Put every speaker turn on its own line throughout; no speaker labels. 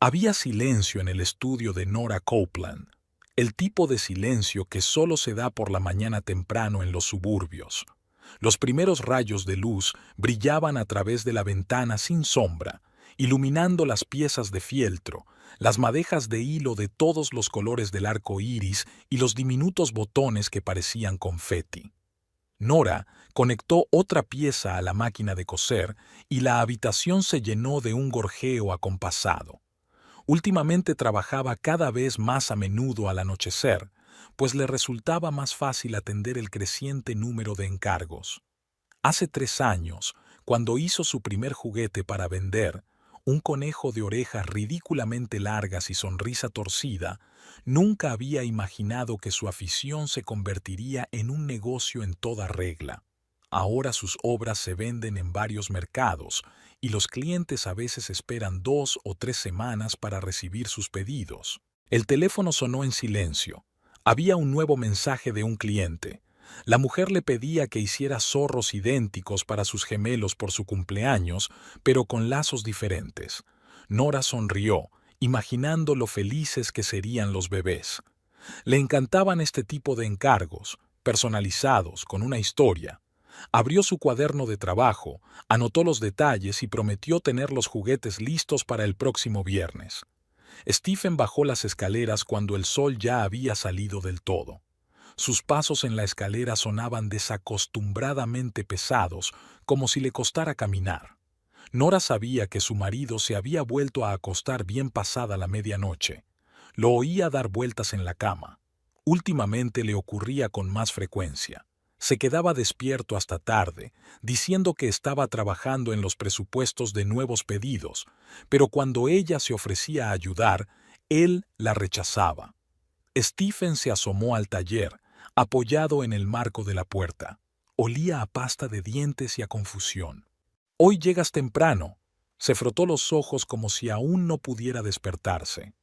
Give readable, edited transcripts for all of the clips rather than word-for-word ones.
Había silencio en el estudio de Nora Copeland, el tipo de silencio que solo se da por la mañana temprano en los suburbios. Los primeros rayos de luz brillaban a través de la ventana sin sombra, iluminando las piezas de fieltro, las madejas de hilo de todos los colores del arco iris y los diminutos botones que parecían confeti. Nora conectó otra pieza a la máquina de coser y la habitación se llenó de un gorjeo acompasado. Últimamente trabajaba cada vez más a menudo al anochecer, pues le resultaba más fácil atender el creciente número de encargos. Hace 3 años, cuando hizo su primer juguete para vender, un conejo de orejas ridículamente largas y sonrisa torcida, nunca había imaginado que su afición se convertiría en un negocio en toda regla. Ahora sus obras se venden en varios mercados y los clientes a veces esperan 2 o 3 semanas para recibir sus pedidos. El teléfono sonó en silencio. Había un nuevo mensaje de un cliente. La mujer le pedía que hiciera zorros idénticos para sus gemelos por su cumpleaños, pero con lazos diferentes. Nora sonrió, imaginando lo felices que serían los bebés. Le encantaban este tipo de encargos, personalizados, con una historia. Abrió su cuaderno de trabajo, anotó los detalles y prometió tener los juguetes listos para el próximo viernes. Stephen bajó las escaleras cuando el sol ya había salido del todo. Sus pasos en la escalera sonaban desacostumbradamente pesados, como si le costara caminar. Nora sabía que su marido se había vuelto a acostar bien pasada la medianoche. Lo oía dar vueltas en la cama. Últimamente le ocurría con más frecuencia. Se quedaba despierto hasta tarde, diciendo que estaba trabajando en los presupuestos de nuevos pedidos, pero cuando ella se ofrecía a ayudar, él la rechazaba. Stephen se asomó al taller, apoyado en el marco de la puerta. Olía a pasta de dientes y a confusión. «Hoy llegas temprano». Se frotó los ojos como si aún no pudiera despertarse.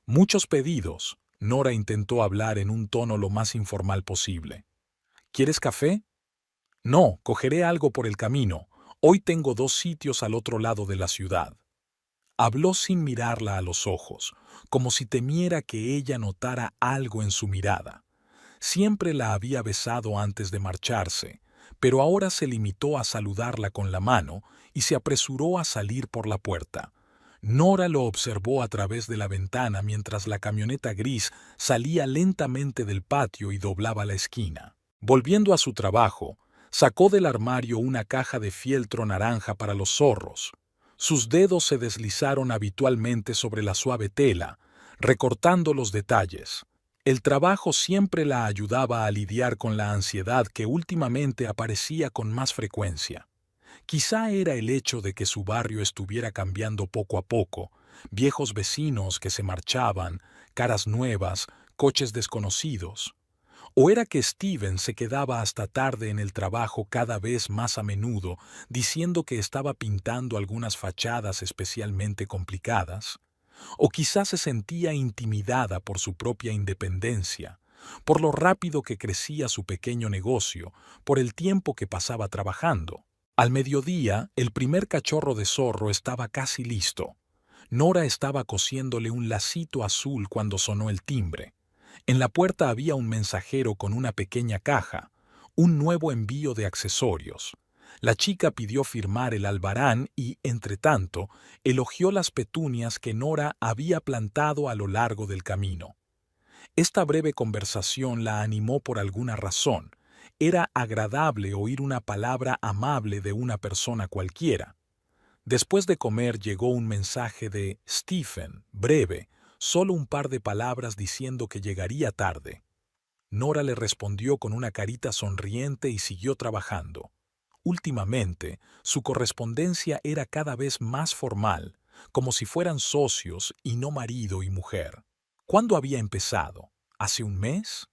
«Muchos pedidos». Nora intentó hablar en un tono lo más informal posible. «¿Quieres café?» «No, cogeré algo por el camino. Hoy tengo 2 sitios al otro lado de la ciudad». Habló sin mirarla a los ojos, como si temiera que ella notara algo en su mirada. Siempre la había besado antes de marcharse, pero ahora se limitó a saludarla con la mano y se apresuró a salir por la puerta. Nora lo observó a través de la ventana mientras la camioneta gris salía lentamente del patio y doblaba la esquina. Volviendo a su trabajo, sacó del armario una caja de fieltro naranja para los zorros. Sus dedos se deslizaron habitualmente sobre la suave tela, recortando los detalles. El trabajo siempre la ayudaba a lidiar con la ansiedad que últimamente aparecía con más frecuencia. Quizá era el hecho de que su barrio estuviera cambiando poco a poco, viejos vecinos que se marchaban, caras nuevas, coches desconocidos. ¿O era que Steven se quedaba hasta tarde en el trabajo cada vez más a menudo, diciendo que estaba pintando algunas fachadas especialmente complicadas? ¿O quizás se sentía intimidada por su propia independencia, por lo rápido que crecía su pequeño negocio, por el tiempo que pasaba trabajando? Al mediodía, el primer cachorro de zorro estaba casi listo. Nora estaba cosiéndole un lacito azul cuando sonó el timbre. En la puerta había un mensajero con una pequeña caja, un nuevo envío de accesorios. La chica pidió firmar el albarán y, entretanto, elogió las petunias que Nora había plantado a lo largo del camino. Esta breve conversación la animó por alguna razón. Era agradable oír una palabra amable de una persona cualquiera. Después de comer llegó un mensaje de Stephen, breve, solo un par de palabras diciendo que llegaría tarde. Nora le respondió con una carita sonriente y siguió trabajando. Últimamente, su correspondencia era cada vez más formal, como si fueran socios y no marido y mujer. ¿Cuándo había empezado? ¿Hace un mes?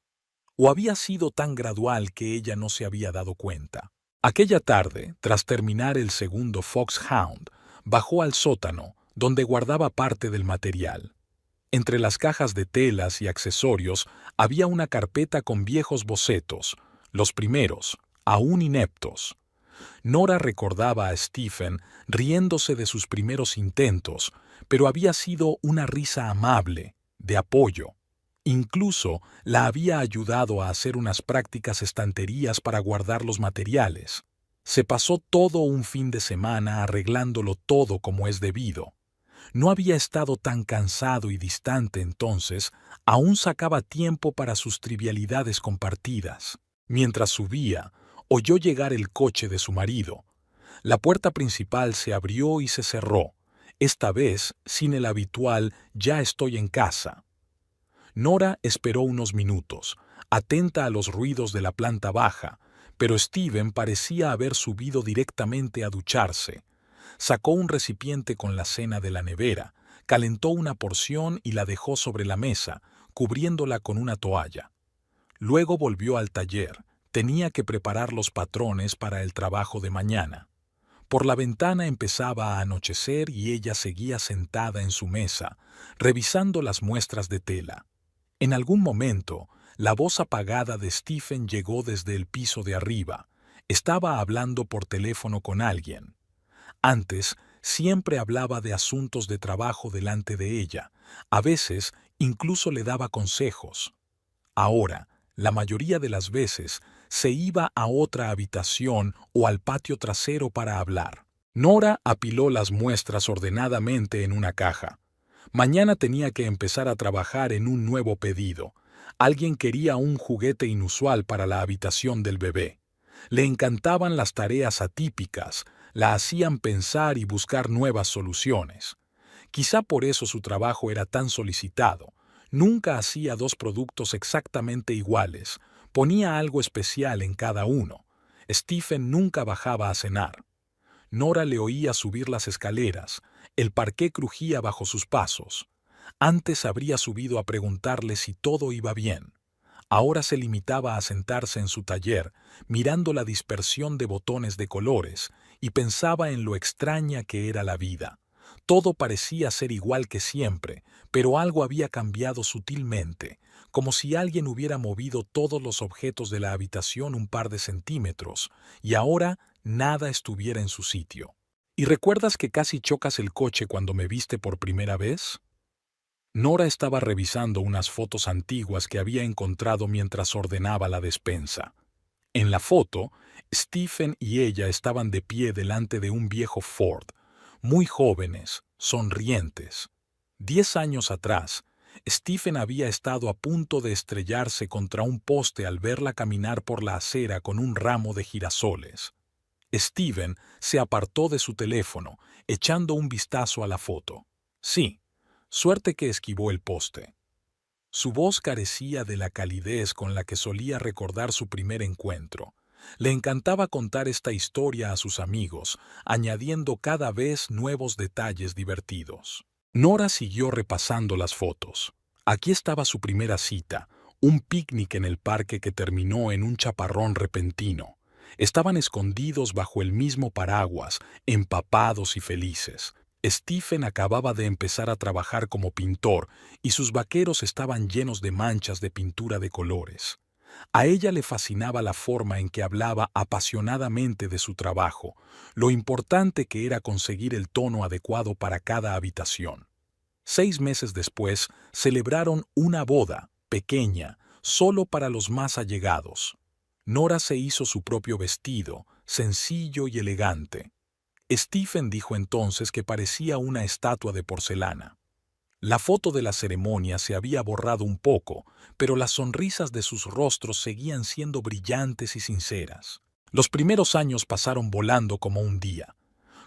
¿O había sido tan gradual que ella no se había dado cuenta? Aquella tarde, tras terminar el segundo Foxhound, bajó al sótano, donde guardaba parte del material. Entre las cajas de telas y accesorios había una carpeta con viejos bocetos, los primeros, aún ineptos. Nora recordaba a Stephen riéndose de sus primeros intentos, pero había sido una risa amable, de apoyo. Incluso la había ayudado a hacer unas prácticas estanterías para guardar los materiales. Se pasó todo un fin de semana arreglándolo todo como es debido. No había estado tan cansado y distante entonces, aún sacaba tiempo para sus trivialidades compartidas. Mientras subía, oyó llegar el coche de su marido. La puerta principal se abrió y se cerró, esta vez sin el habitual «ya estoy en casa». Nora esperó unos minutos, atenta a los ruidos de la planta baja, pero Steven parecía haber subido directamente a ducharse. Sacó un recipiente con la cena de la nevera, calentó una porción y la dejó sobre la mesa, cubriéndola con una toalla. Luego volvió al taller. Tenía que preparar los patrones para el trabajo de mañana. Por la ventana empezaba a anochecer y ella seguía sentada en su mesa, revisando las muestras de tela. En algún momento, la voz apagada de Stephen llegó desde el piso de arriba. Estaba hablando por teléfono con alguien. Antes, siempre hablaba de asuntos de trabajo delante de ella. A veces, incluso le daba consejos. Ahora, la mayoría de las veces, se iba a otra habitación o al patio trasero para hablar. Nora apiló las muestras ordenadamente en una caja. Mañana tenía que empezar a trabajar en un nuevo pedido. Alguien quería un juguete inusual para la habitación del bebé. Le encantaban las tareas atípicas, la hacían pensar y buscar nuevas soluciones. Quizá por eso su trabajo era tan solicitado. Nunca hacía dos productos exactamente iguales, ponía algo especial en cada uno. Stephen nunca bajaba a cenar. Nora le oía subir las escaleras, el parqué crujía bajo sus pasos. Antes habría subido a preguntarle si todo iba bien. Ahora se limitaba a sentarse en su taller, mirando la dispersión de botones de colores, y pensaba en lo extraña que era la vida. Todo parecía ser igual que siempre, pero algo había cambiado sutilmente, como si alguien hubiera movido todos los objetos de la habitación un par de centímetros, y ahora nada estuviera en su sitio. ¿Y recuerdas que casi chocas el coche cuando me viste por primera vez? Nora estaba revisando unas fotos antiguas que había encontrado mientras ordenaba la despensa. En la foto, Stephen y ella estaban de pie delante de un viejo Ford, muy jóvenes, sonrientes. 10 años atrás, Stephen había estado a punto de estrellarse contra un poste al verla caminar por la acera con un ramo de girasoles. Stephen se apartó de su teléfono, echando un vistazo a la foto. Sí, suerte que esquivó el poste. Su voz carecía de la calidez con la que solía recordar su primer encuentro. Le encantaba contar esta historia a sus amigos, añadiendo cada vez nuevos detalles divertidos. Nora siguió repasando las fotos. Aquí estaba su primera cita, un picnic en el parque que terminó en un chaparrón repentino. Estaban escondidos bajo el mismo paraguas, empapados y felices. Stephen acababa de empezar a trabajar como pintor y sus vaqueros estaban llenos de manchas de pintura de colores. A ella le fascinaba la forma en que hablaba apasionadamente de su trabajo, lo importante que era conseguir el tono adecuado para cada habitación. 6 meses después, celebraron una boda, pequeña, solo para los más allegados. Nora se hizo su propio vestido, sencillo y elegante. Stephen dijo entonces que parecía una estatua de porcelana. La foto de la ceremonia se había borrado un poco, pero las sonrisas de sus rostros seguían siendo brillantes y sinceras. Los primeros años pasaron volando como un día.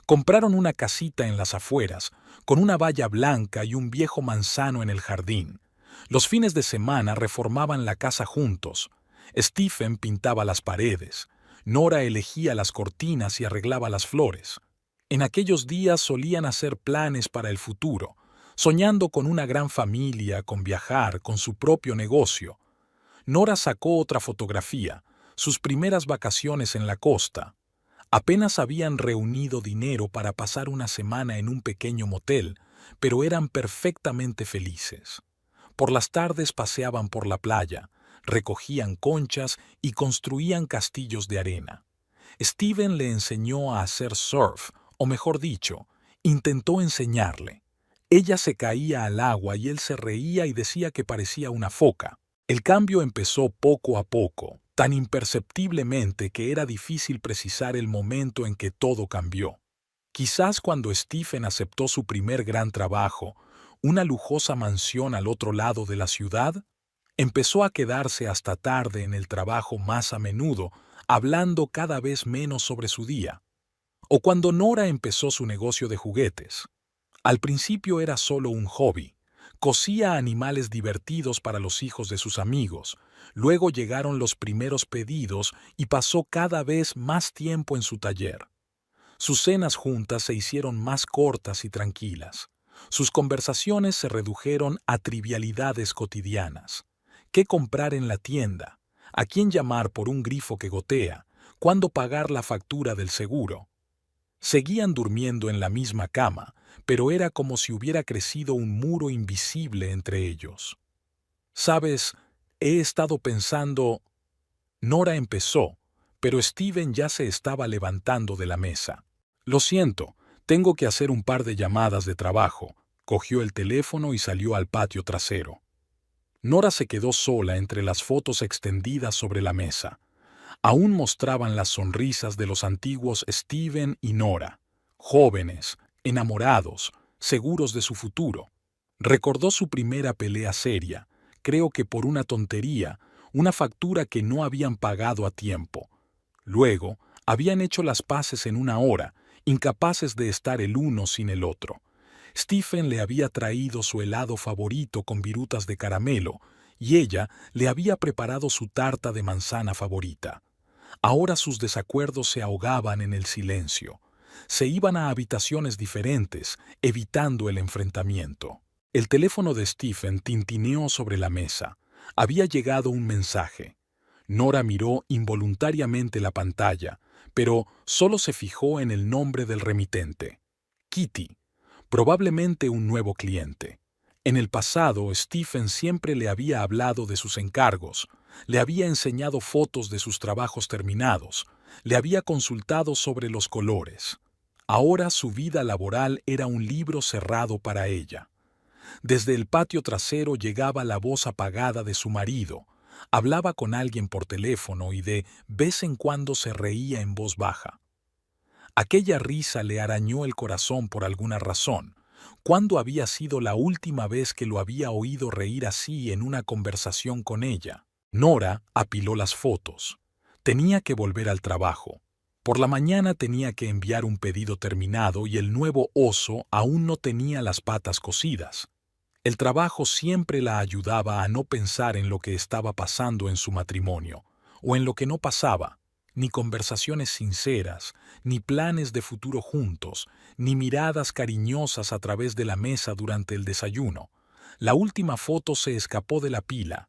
Compraron una casita en las afueras, con una valla blanca y un viejo manzano en el jardín. Los fines de semana reformaban la casa juntos. Stephen pintaba las paredes. Nora elegía las cortinas y arreglaba las flores. En aquellos días solían hacer planes para el futuro, soñando con una gran familia, con viajar, con su propio negocio. Nora sacó otra fotografía, sus primeras vacaciones en la costa. Apenas habían reunido dinero para pasar una semana en un pequeño motel, pero eran perfectamente felices. Por las tardes paseaban por la playa, recogían conchas y construían castillos de arena. Steven le enseñó a hacer surf, o mejor dicho, intentó enseñarle. Ella se caía al agua y él se reía y decía que parecía una foca. El cambio empezó poco a poco, tan imperceptiblemente que era difícil precisar el momento en que todo cambió. Quizás cuando Stephen aceptó su primer gran trabajo, una lujosa mansión al otro lado de la ciudad, empezó a quedarse hasta tarde en el trabajo más a menudo, hablando cada vez menos sobre su día. O cuando Nora empezó su negocio de juguetes. Al principio era solo un hobby. Cosía animales divertidos para los hijos de sus amigos. Luego llegaron los primeros pedidos y pasó cada vez más tiempo en su taller. Sus cenas juntas se hicieron más cortas y tranquilas. Sus conversaciones se redujeron a trivialidades cotidianas. ¿Qué comprar en la tienda? ¿A quién llamar por un grifo que gotea? ¿Cuándo pagar la factura del seguro? Seguían durmiendo en la misma cama, pero era como si hubiera crecido un muro invisible entre ellos. «Sabes, he estado pensando...» Nora empezó, pero Steven ya se estaba levantando de la mesa. «Lo siento, tengo que hacer un par de llamadas de trabajo». Cogió el teléfono y salió al patio trasero. Nora se quedó sola entre las fotos extendidas sobre la mesa. Aún mostraban las sonrisas de los antiguos Steven y Nora, jóvenes, enamorados, seguros de su futuro. Recordó su primera pelea seria, creo que por una tontería, una factura que no habían pagado a tiempo. Luego, habían hecho las paces en una hora, incapaces de estar el uno sin el otro. Stephen le había traído su helado favorito con virutas de caramelo y ella le había preparado su tarta de manzana favorita. Ahora sus desacuerdos se ahogaban en el silencio. Se iban a habitaciones diferentes, evitando el enfrentamiento. El teléfono de Stephen tintineó sobre la mesa. Había llegado un mensaje. Nora miró involuntariamente la pantalla, pero solo se fijó en el nombre del remitente. Kitty. Probablemente un nuevo cliente. En el pasado, Stephen siempre le había hablado de sus encargos, le había enseñado fotos de sus trabajos terminados, le había consultado sobre los colores. Ahora su vida laboral era un libro cerrado para ella. Desde el patio trasero llegaba la voz apagada de su marido, hablaba con alguien por teléfono y de vez en cuando se reía en voz baja. Aquella risa le arañó el corazón por alguna razón. ¿Cuándo había sido la última vez que lo había oído reír así en una conversación con ella? Nora apiló las fotos. Tenía que volver al trabajo. Por la mañana tenía que enviar un pedido terminado y el nuevo oso aún no tenía las patas cosidas. El trabajo siempre la ayudaba a no pensar en lo que estaba pasando en su matrimonio, o en lo que no pasaba. Ni conversaciones sinceras, ni planes de futuro juntos, ni miradas cariñosas a través de la mesa durante el desayuno. La última foto se escapó de la pila.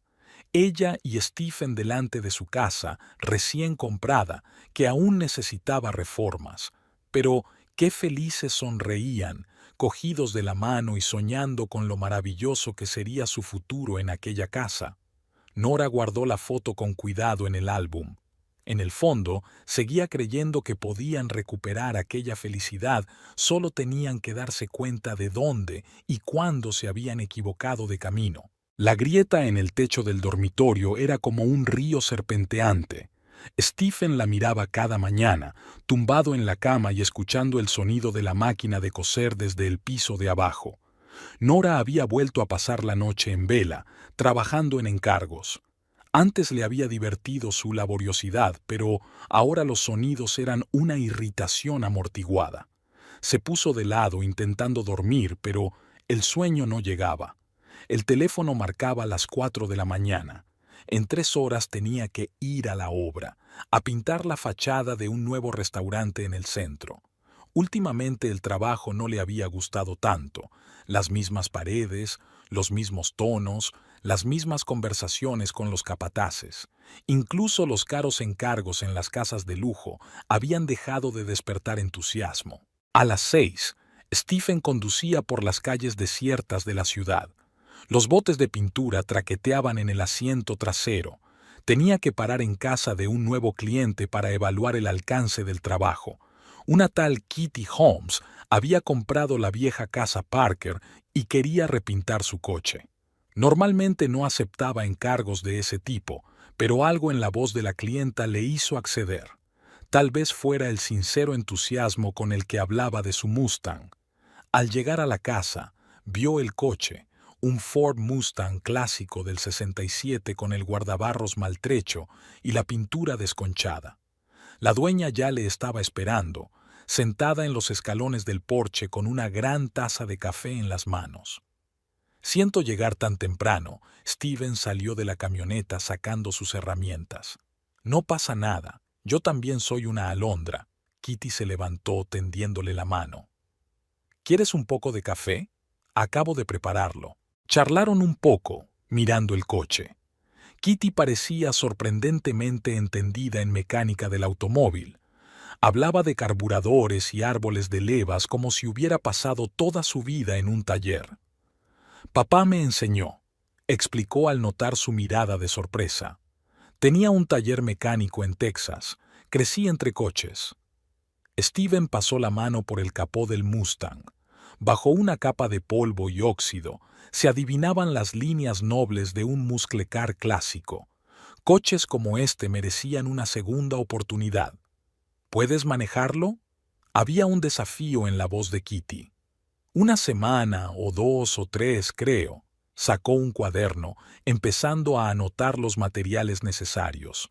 Ella y Stephen delante de su casa, recién comprada, que aún necesitaba reformas. Pero qué felices sonreían, cogidos de la mano y soñando con lo maravilloso que sería su futuro en aquella casa. Nora guardó la foto con cuidado en el álbum. En el fondo, seguía creyendo que podían recuperar aquella felicidad, solo tenían que darse cuenta de dónde y cuándo se habían equivocado de camino. La grieta en el techo del dormitorio era como un río serpenteante. Stephen la miraba cada mañana, tumbado en la cama y escuchando el sonido de la máquina de coser desde el piso de abajo. Nora había vuelto a pasar la noche en vela, trabajando en encargos. Antes le había divertido su laboriosidad, pero ahora los sonidos eran una irritación amortiguada. Se puso de lado intentando dormir, pero el sueño no llegaba. El teléfono marcaba las 4 de la mañana. En 3 horas tenía que ir a la obra, a pintar la fachada de un nuevo restaurante en el centro. Últimamente el trabajo no le había gustado tanto. Las mismas paredes, los mismos tonos, las mismas conversaciones con los capataces. Incluso los caros encargos en las casas de lujo habían dejado de despertar entusiasmo. A las 6, Stephen conducía por las calles desiertas de la ciudad. Los botes de pintura traqueteaban en el asiento trasero. Tenía que parar en casa de un nuevo cliente para evaluar el alcance del trabajo. Una tal Kitty Holmes había comprado la vieja casa Parker y quería repintar su coche. Normalmente no aceptaba encargos de ese tipo, pero algo en la voz de la clienta le hizo acceder. Tal vez fuera el sincero entusiasmo con el que hablaba de su Mustang. Al llegar a la casa, vio el coche, un Ford Mustang clásico del 67 con el guardabarros maltrecho y la pintura desconchada. La dueña ya le estaba esperando, sentada en los escalones del porche con una gran taza de café en las manos. Siento llegar tan temprano, Steven salió de la camioneta sacando sus herramientas. No pasa nada, yo también soy una alondra. Kitty se levantó tendiéndole la mano. ¿Quieres un poco de café? Acabo de prepararlo. Charlaron un poco, mirando el coche. Kitty parecía sorprendentemente entendida en mecánica del automóvil. Hablaba de carburadores y árboles de levas como si hubiera pasado toda su vida en un taller. Papá me enseñó, explicó al notar su mirada de sorpresa. Tenía un taller mecánico en Texas. Crecí entre coches. Steven pasó la mano por el capó del Mustang. Bajo una capa de polvo y óxido, se adivinaban las líneas nobles de un muscle car clásico. Coches como este merecían una segunda oportunidad. ¿Puedes manejarlo? Había un desafío en la voz de Kitty. Una semana o 2 o 3, creo. Sacó un cuaderno, empezando a anotar los materiales necesarios.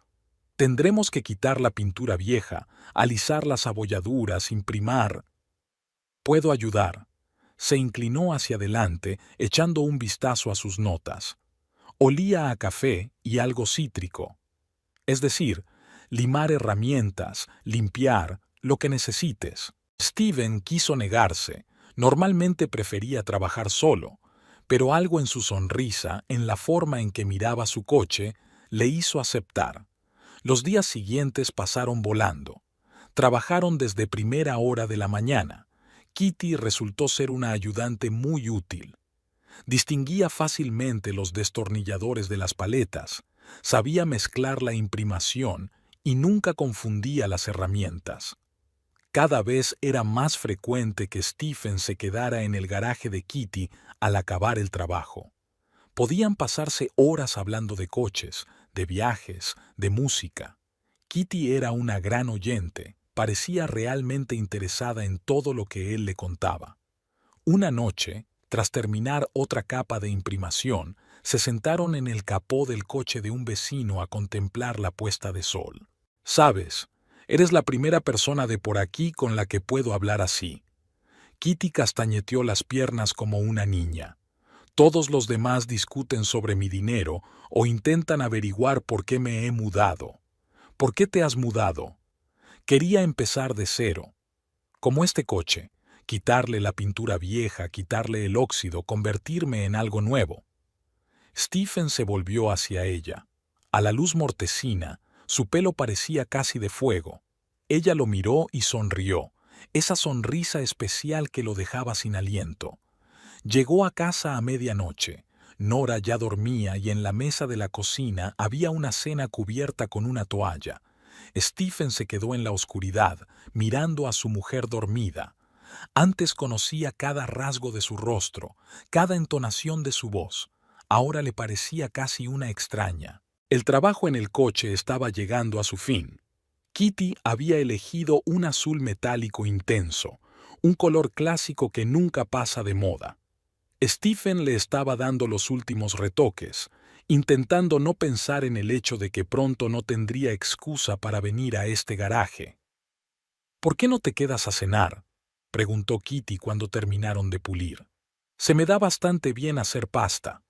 Tendremos que quitar la pintura vieja, alisar las abolladuras, imprimar. Puedo ayudar. Se inclinó hacia adelante, echando un vistazo a sus notas. Olía a café y algo cítrico. Es decir, limar herramientas, limpiar, lo que necesites. Steven quiso negarse. Normalmente prefería trabajar solo, pero algo en su sonrisa, en la forma en que miraba su coche, le hizo aceptar. Los días siguientes pasaron volando. Trabajaron desde primera hora de la mañana. Kitty resultó ser una ayudante muy útil. Distinguía fácilmente los destornilladores de las paletas, sabía mezclar la imprimación y nunca confundía las herramientas. Cada vez era más frecuente que Stephen se quedara en el garaje de Kitty al acabar el trabajo. Podían pasarse horas hablando de coches, de viajes, de música. Kitty era una gran oyente, parecía realmente interesada en todo lo que él le contaba. Una noche, tras terminar otra capa de imprimación, se sentaron en el capó del coche de un vecino a contemplar la puesta de sol. «Sabes, eres la primera persona de por aquí con la que puedo hablar así». Kitty castañeteó las piernas como una niña. Todos los demás discuten sobre mi dinero o intentan averiguar por qué me he mudado. ¿Por qué te has mudado? Quería empezar de cero. Como este coche, quitarle la pintura vieja, quitarle el óxido, convertirme en algo nuevo. Stephen se volvió hacia ella. A la luz mortecina, su pelo parecía casi de fuego. Ella lo miró y sonrió, esa sonrisa especial que lo dejaba sin aliento. Llegó a casa a medianoche. Nora ya dormía y en la mesa de la cocina había una cena cubierta con una toalla. Stephen se quedó en la oscuridad, mirando a su mujer dormida. Antes conocía cada rasgo de su rostro, cada entonación de su voz. Ahora le parecía casi una extraña. El trabajo en el coche estaba llegando a su fin. Kitty había elegido un azul metálico intenso, un color clásico que nunca pasa de moda. Stephen le estaba dando los últimos retoques, intentando no pensar en el hecho de que pronto no tendría excusa para venir a este garaje. «¿Por qué no te quedas a cenar?», preguntó Kitty cuando terminaron de pulir. «Se me da bastante bien hacer pasta».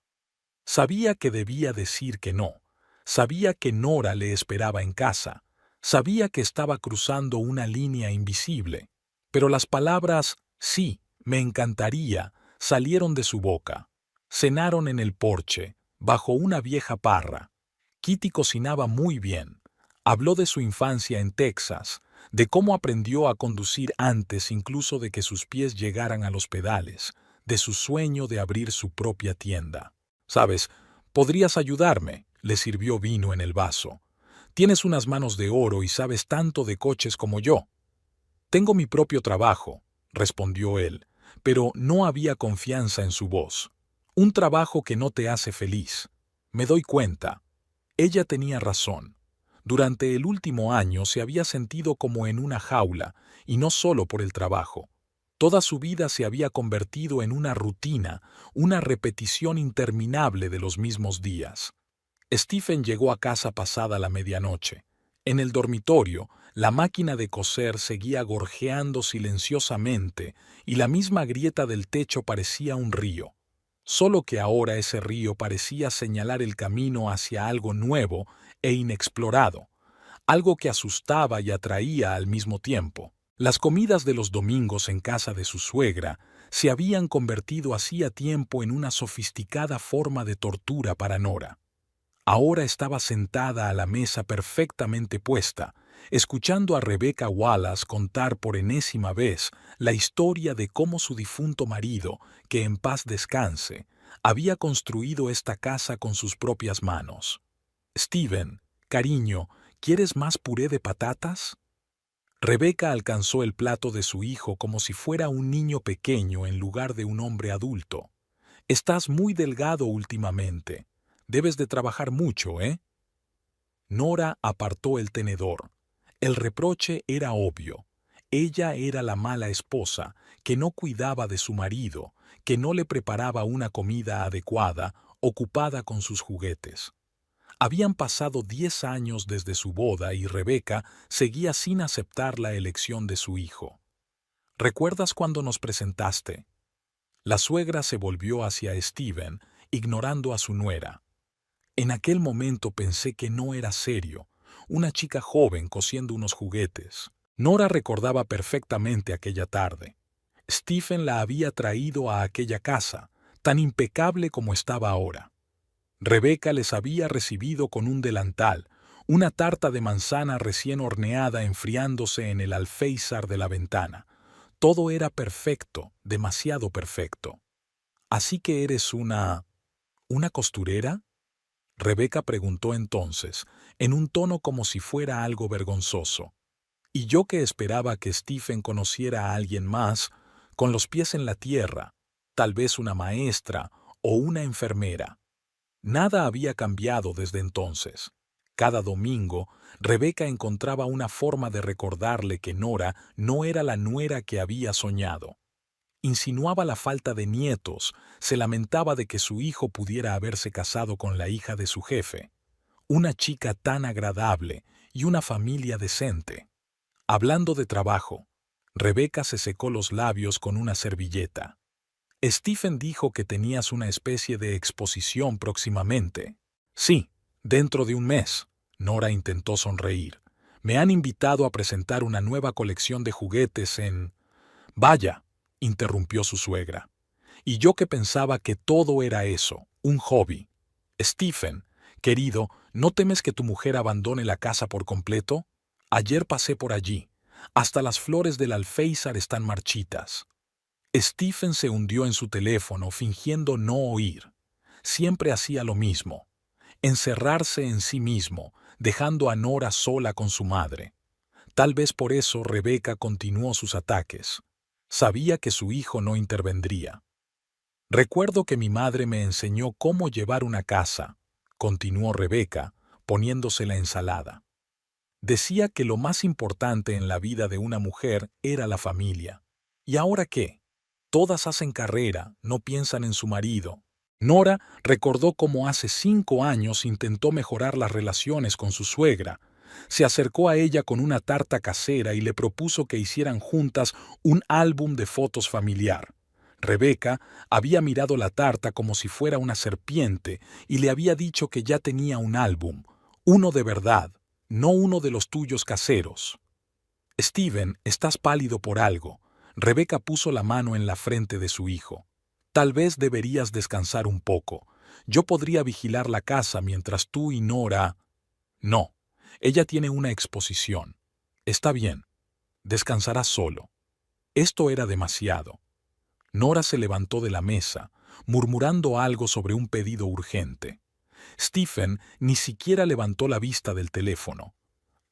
Sabía que debía decir que no. Sabía que Nora le esperaba en casa. Sabía que estaba cruzando una línea invisible. Pero las palabras «sí, me encantaría» salieron de su boca. Cenaron en el porche, bajo una vieja parra. Kitty cocinaba muy bien. Habló de su infancia en Texas, de cómo aprendió a conducir antes incluso de que sus pies llegaran a los pedales, de su sueño de abrir su propia tienda. «¿Sabes? Podrías ayudarme», Le sirvió vino en el vaso. Tienes unas manos de oro y sabes tanto de coches como yo. Tengo mi propio trabajo, respondió él, pero no había confianza en su voz. Un trabajo que no te hace feliz. Me doy cuenta. Ella tenía razón. Durante el último año se había sentido como en una jaula, y no solo por el trabajo. Toda su vida se había convertido en una rutina, una repetición interminable de los mismos días. Stephen llegó a casa pasada la medianoche. En el dormitorio, la máquina de coser seguía gorjeando silenciosamente y la misma grieta del techo parecía un río. Solo que ahora ese río parecía señalar el camino hacia algo nuevo e inexplorado, algo que asustaba y atraía al mismo tiempo. Las comidas de los domingos en casa de su suegra se habían convertido hacía tiempo en una sofisticada forma de tortura para Nora. Ahora estaba sentada a la mesa perfectamente puesta, escuchando a Rebecca Wallace contar por enésima vez la historia de cómo su difunto marido, que en paz descanse, había construido esta casa con sus propias manos. «Stephen, cariño, ¿quieres más puré de patatas?» Rebecca alcanzó el plato de su hijo como si fuera un niño pequeño en lugar de un hombre adulto. «Estás muy delgado últimamente. Debes de trabajar mucho, ¿eh?» Nora apartó el tenedor. El reproche era obvio. Ella era la mala esposa, que no cuidaba de su marido, que no le preparaba una comida adecuada, ocupada con sus juguetes. Habían pasado 10 años desde su boda y Rebecca seguía sin aceptar la elección de su hijo. «¿Recuerdas cuando nos presentaste?» La suegra se volvió hacia Stephen, ignorando a su nuera. «En aquel momento pensé que no era serio, una chica joven cosiendo unos juguetes». Nora recordaba perfectamente aquella tarde. Stephen la había traído a aquella casa, tan impecable como estaba ahora. Rebecca les había recibido con un delantal, una tarta de manzana recién horneada enfriándose en el alféizar de la ventana. Todo era perfecto, demasiado perfecto. «¿Así que eres una costurera?» Rebecca preguntó entonces, en un tono como si fuera algo vergonzoso. Y yo que esperaba que Stephen conociera a alguien más, con los pies en la tierra, tal vez una maestra o una enfermera. Nada había cambiado desde entonces. Cada domingo, Rebecca encontraba una forma de recordarle que Nora no era la nuera que había soñado. Insinuaba la falta de nietos, se lamentaba de que su hijo pudiera haberse casado con la hija de su jefe. Una chica tan agradable y una familia decente. Hablando de trabajo, Rebecca se secó los labios con una servilleta. «Stephen dijo que tenías una especie de exposición próximamente». «Sí, dentro de un mes». Nora intentó sonreír. «Me han invitado a presentar una nueva colección de juguetes en...» «Vaya», interrumpió su suegra. «Y yo que pensaba que todo era eso, un hobby. Stephen, querido, ¿no temes que tu mujer abandone la casa por completo? Ayer pasé por allí. Hasta las flores del alféizar están marchitas». Stephen se hundió en su teléfono fingiendo no oír. Siempre hacía lo mismo. Encerrarse en sí mismo, dejando a Nora sola con su madre. Tal vez por eso Rebecca continuó sus ataques. Sabía que su hijo no intervendría. «Recuerdo que mi madre me enseñó cómo llevar una casa», continuó Rebecca, poniéndose la ensalada. «Decía que lo más importante en la vida de una mujer era la familia. ¿Y ahora qué? Todas hacen carrera, no piensan en su marido». Nora recordó cómo hace 5 años intentó mejorar las relaciones con su suegra. Se acercó a ella con una tarta casera y le propuso que hicieran juntas un álbum de fotos familiar. Rebecca había mirado la tarta como si fuera una serpiente y le había dicho que ya tenía un álbum, uno de verdad, no uno de los tuyos caseros. «Stephen, estás pálido por algo». Rebecca puso la mano en la frente de su hijo. «Tal vez deberías descansar un poco. Yo podría vigilar la casa mientras tú y Nora...» «No, ella tiene una exposición. Está bien. Descansarás solo». Esto era demasiado. Nora se levantó de la mesa, murmurando algo sobre un pedido urgente. Stephen ni siquiera levantó la vista del teléfono.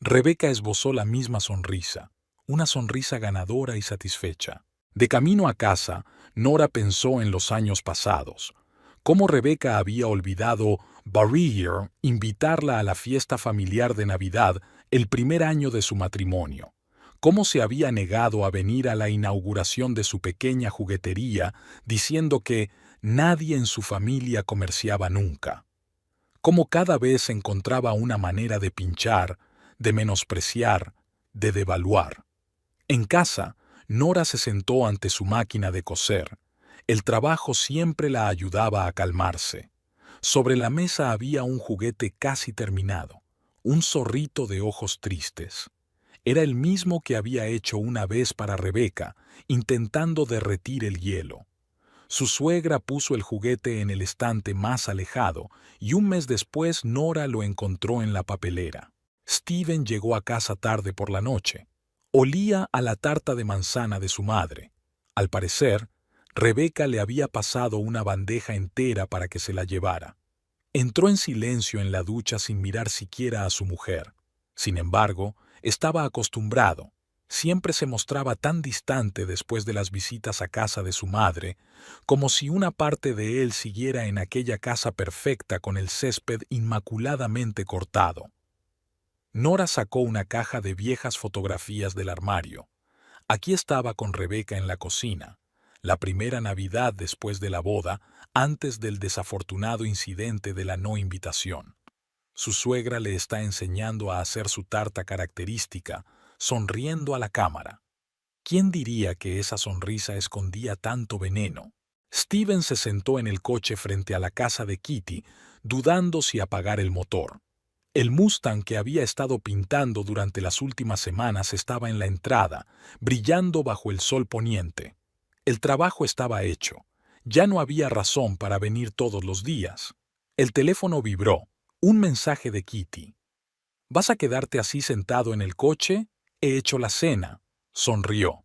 Rebeca esbozó la misma sonrisa, una sonrisa ganadora y satisfecha. De camino a casa, Nora pensó en los años pasados, cómo Rebeca había olvidado Barrier invitarla a la fiesta familiar de Navidad el primer año de su matrimonio, cómo se había negado a venir a la inauguración de su pequeña juguetería diciendo que nadie en su familia comerciaba nunca, cómo cada vez encontraba una manera de pinchar, de menospreciar, de devaluar. En casa, Nora se sentó ante su máquina de coser. El trabajo siempre la ayudaba a calmarse. Sobre la mesa había un juguete casi terminado, un zorrito de ojos tristes. Era el mismo que había hecho una vez para Rebeca, intentando derretir el hielo. Su suegra puso el juguete en el estante más alejado y un mes después Nora lo encontró en la papelera. Stephen llegó a casa tarde por la noche. Olía a la tarta de manzana de su madre. Al parecer, Rebeca le había pasado una bandeja entera para que se la llevara. Entró en silencio en la ducha sin mirar siquiera a su mujer. Sin embargo, estaba acostumbrado. Siempre se mostraba tan distante después de las visitas a casa de su madre, como si una parte de él siguiera en aquella casa perfecta con el césped inmaculadamente cortado. Nora sacó una caja de viejas fotografías del armario. Aquí estaba con Rebeca en la cocina, la primera Navidad después de la boda, antes del desafortunado incidente de la no invitación. Su suegra le está enseñando a hacer su tarta característica, sonriendo a la cámara. ¿Quién diría que esa sonrisa escondía tanto veneno? Stephen se sentó en el coche frente a la casa de Kitty, dudando si apagar el motor. El Mustang que había estado pintando durante las últimas semanas estaba en la entrada, brillando bajo el sol poniente. El trabajo estaba hecho. Ya no había razón para venir todos los días. El teléfono vibró. Un mensaje de Kitty. ¿Vas a quedarte así sentado en el coche? He hecho la cena. Sonrió.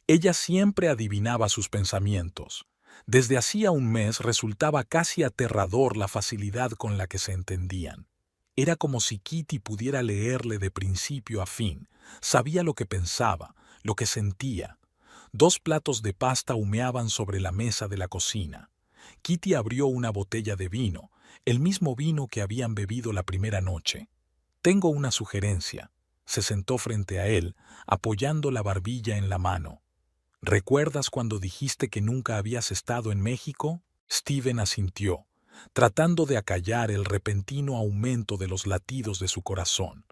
Ella siempre adivinaba sus pensamientos. Desde hacía un mes resultaba casi aterrador la facilidad con la que se entendían. Era como si Kitty pudiera leerle de principio a fin. Sabía lo que pensaba, lo que sentía. 2 platos de pasta humeaban sobre la mesa de la cocina. Kitty abrió una botella de vino, el mismo vino que habían bebido la primera noche. Tengo una sugerencia. Se sentó frente a él, apoyando la barbilla en la mano. ¿Recuerdas cuando dijiste que nunca habías estado en México? Stephen asintió, tratando de acallar el repentino aumento de los latidos de su corazón.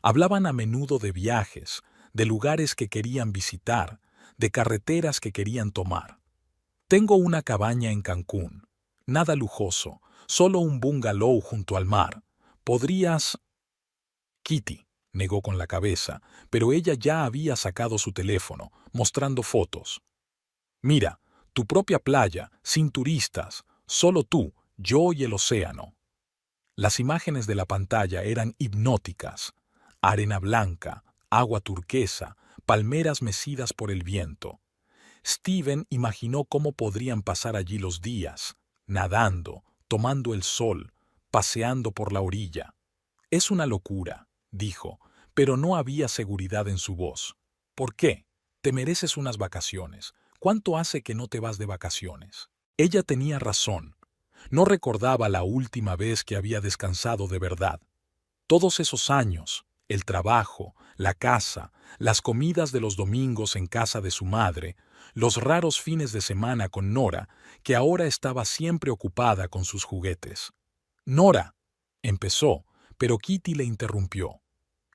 Hablaban a menudo de viajes, de lugares que querían visitar, de carreteras que querían tomar. Tengo una cabaña en Cancún. Nada lujoso, solo un bungalow junto al mar. ¿Podrías...? Kitty negó con la cabeza, pero ella ya había sacado su teléfono, mostrando fotos. Mira, tu propia playa, sin turistas, solo tú, yo y el océano. Las imágenes de la pantalla eran hipnóticas. Arena blanca, agua turquesa, palmeras mecidas por el viento. Stephen imaginó cómo podrían pasar allí los días, nadando, tomando el sol, paseando por la orilla. Es una locura, dijo, pero no había seguridad en su voz. ¿Por qué? Te mereces unas vacaciones. ¿Cuánto hace que no te vas de vacaciones? Ella tenía razón. No recordaba la última vez que había descansado de verdad. Todos esos años, el trabajo, la casa, las comidas de los domingos en casa de su madre, los raros fines de semana con Nora, que ahora estaba siempre ocupada con sus juguetes. «Nora», empezó, pero Kitty le interrumpió.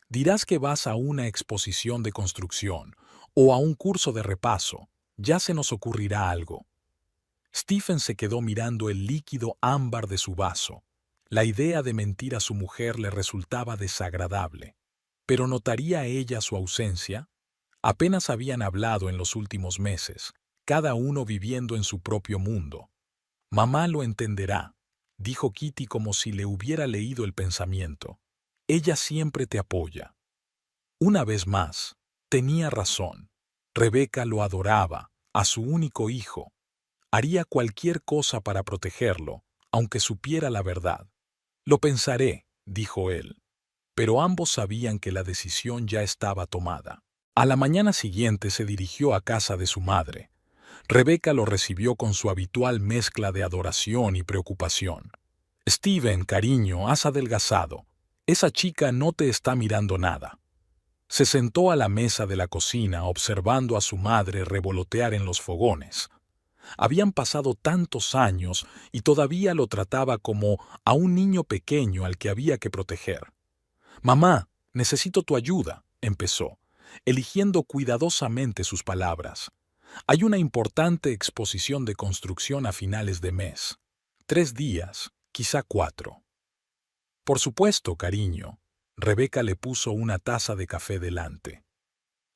«Dirás que vas a una exposición de construcción o a un curso de repaso. Ya se nos ocurrirá algo». Stephen se quedó mirando el líquido ámbar de su vaso. La idea de mentir a su mujer le resultaba desagradable. ¿Pero notaría ella su ausencia? Apenas habían hablado en los últimos meses, cada uno viviendo en su propio mundo. «Mamá lo entenderá», dijo Kitty como si le hubiera leído el pensamiento. «Ella siempre te apoya». Una vez más, tenía razón. Rebeca lo adoraba, a su único hijo. Haría cualquier cosa para protegerlo, aunque supiera la verdad. Lo pensaré, dijo él. Pero ambos sabían que la decisión ya estaba tomada. A la mañana siguiente se dirigió a casa de su madre. Rebeca lo recibió con su habitual mezcla de adoración y preocupación. Steven, cariño, has adelgazado. Esa chica no te está mirando nada. Se sentó a la mesa de la cocina observando a su madre revolotear en los fogones. Habían pasado tantos años y todavía lo trataba como a un niño pequeño al que había que proteger. «Mamá, necesito tu ayuda», empezó, eligiendo cuidadosamente sus palabras. «Hay una importante exposición de construcción a finales de mes. 3 días, quizá 4». «Por supuesto, cariño». Rebeca le puso una taza de café delante.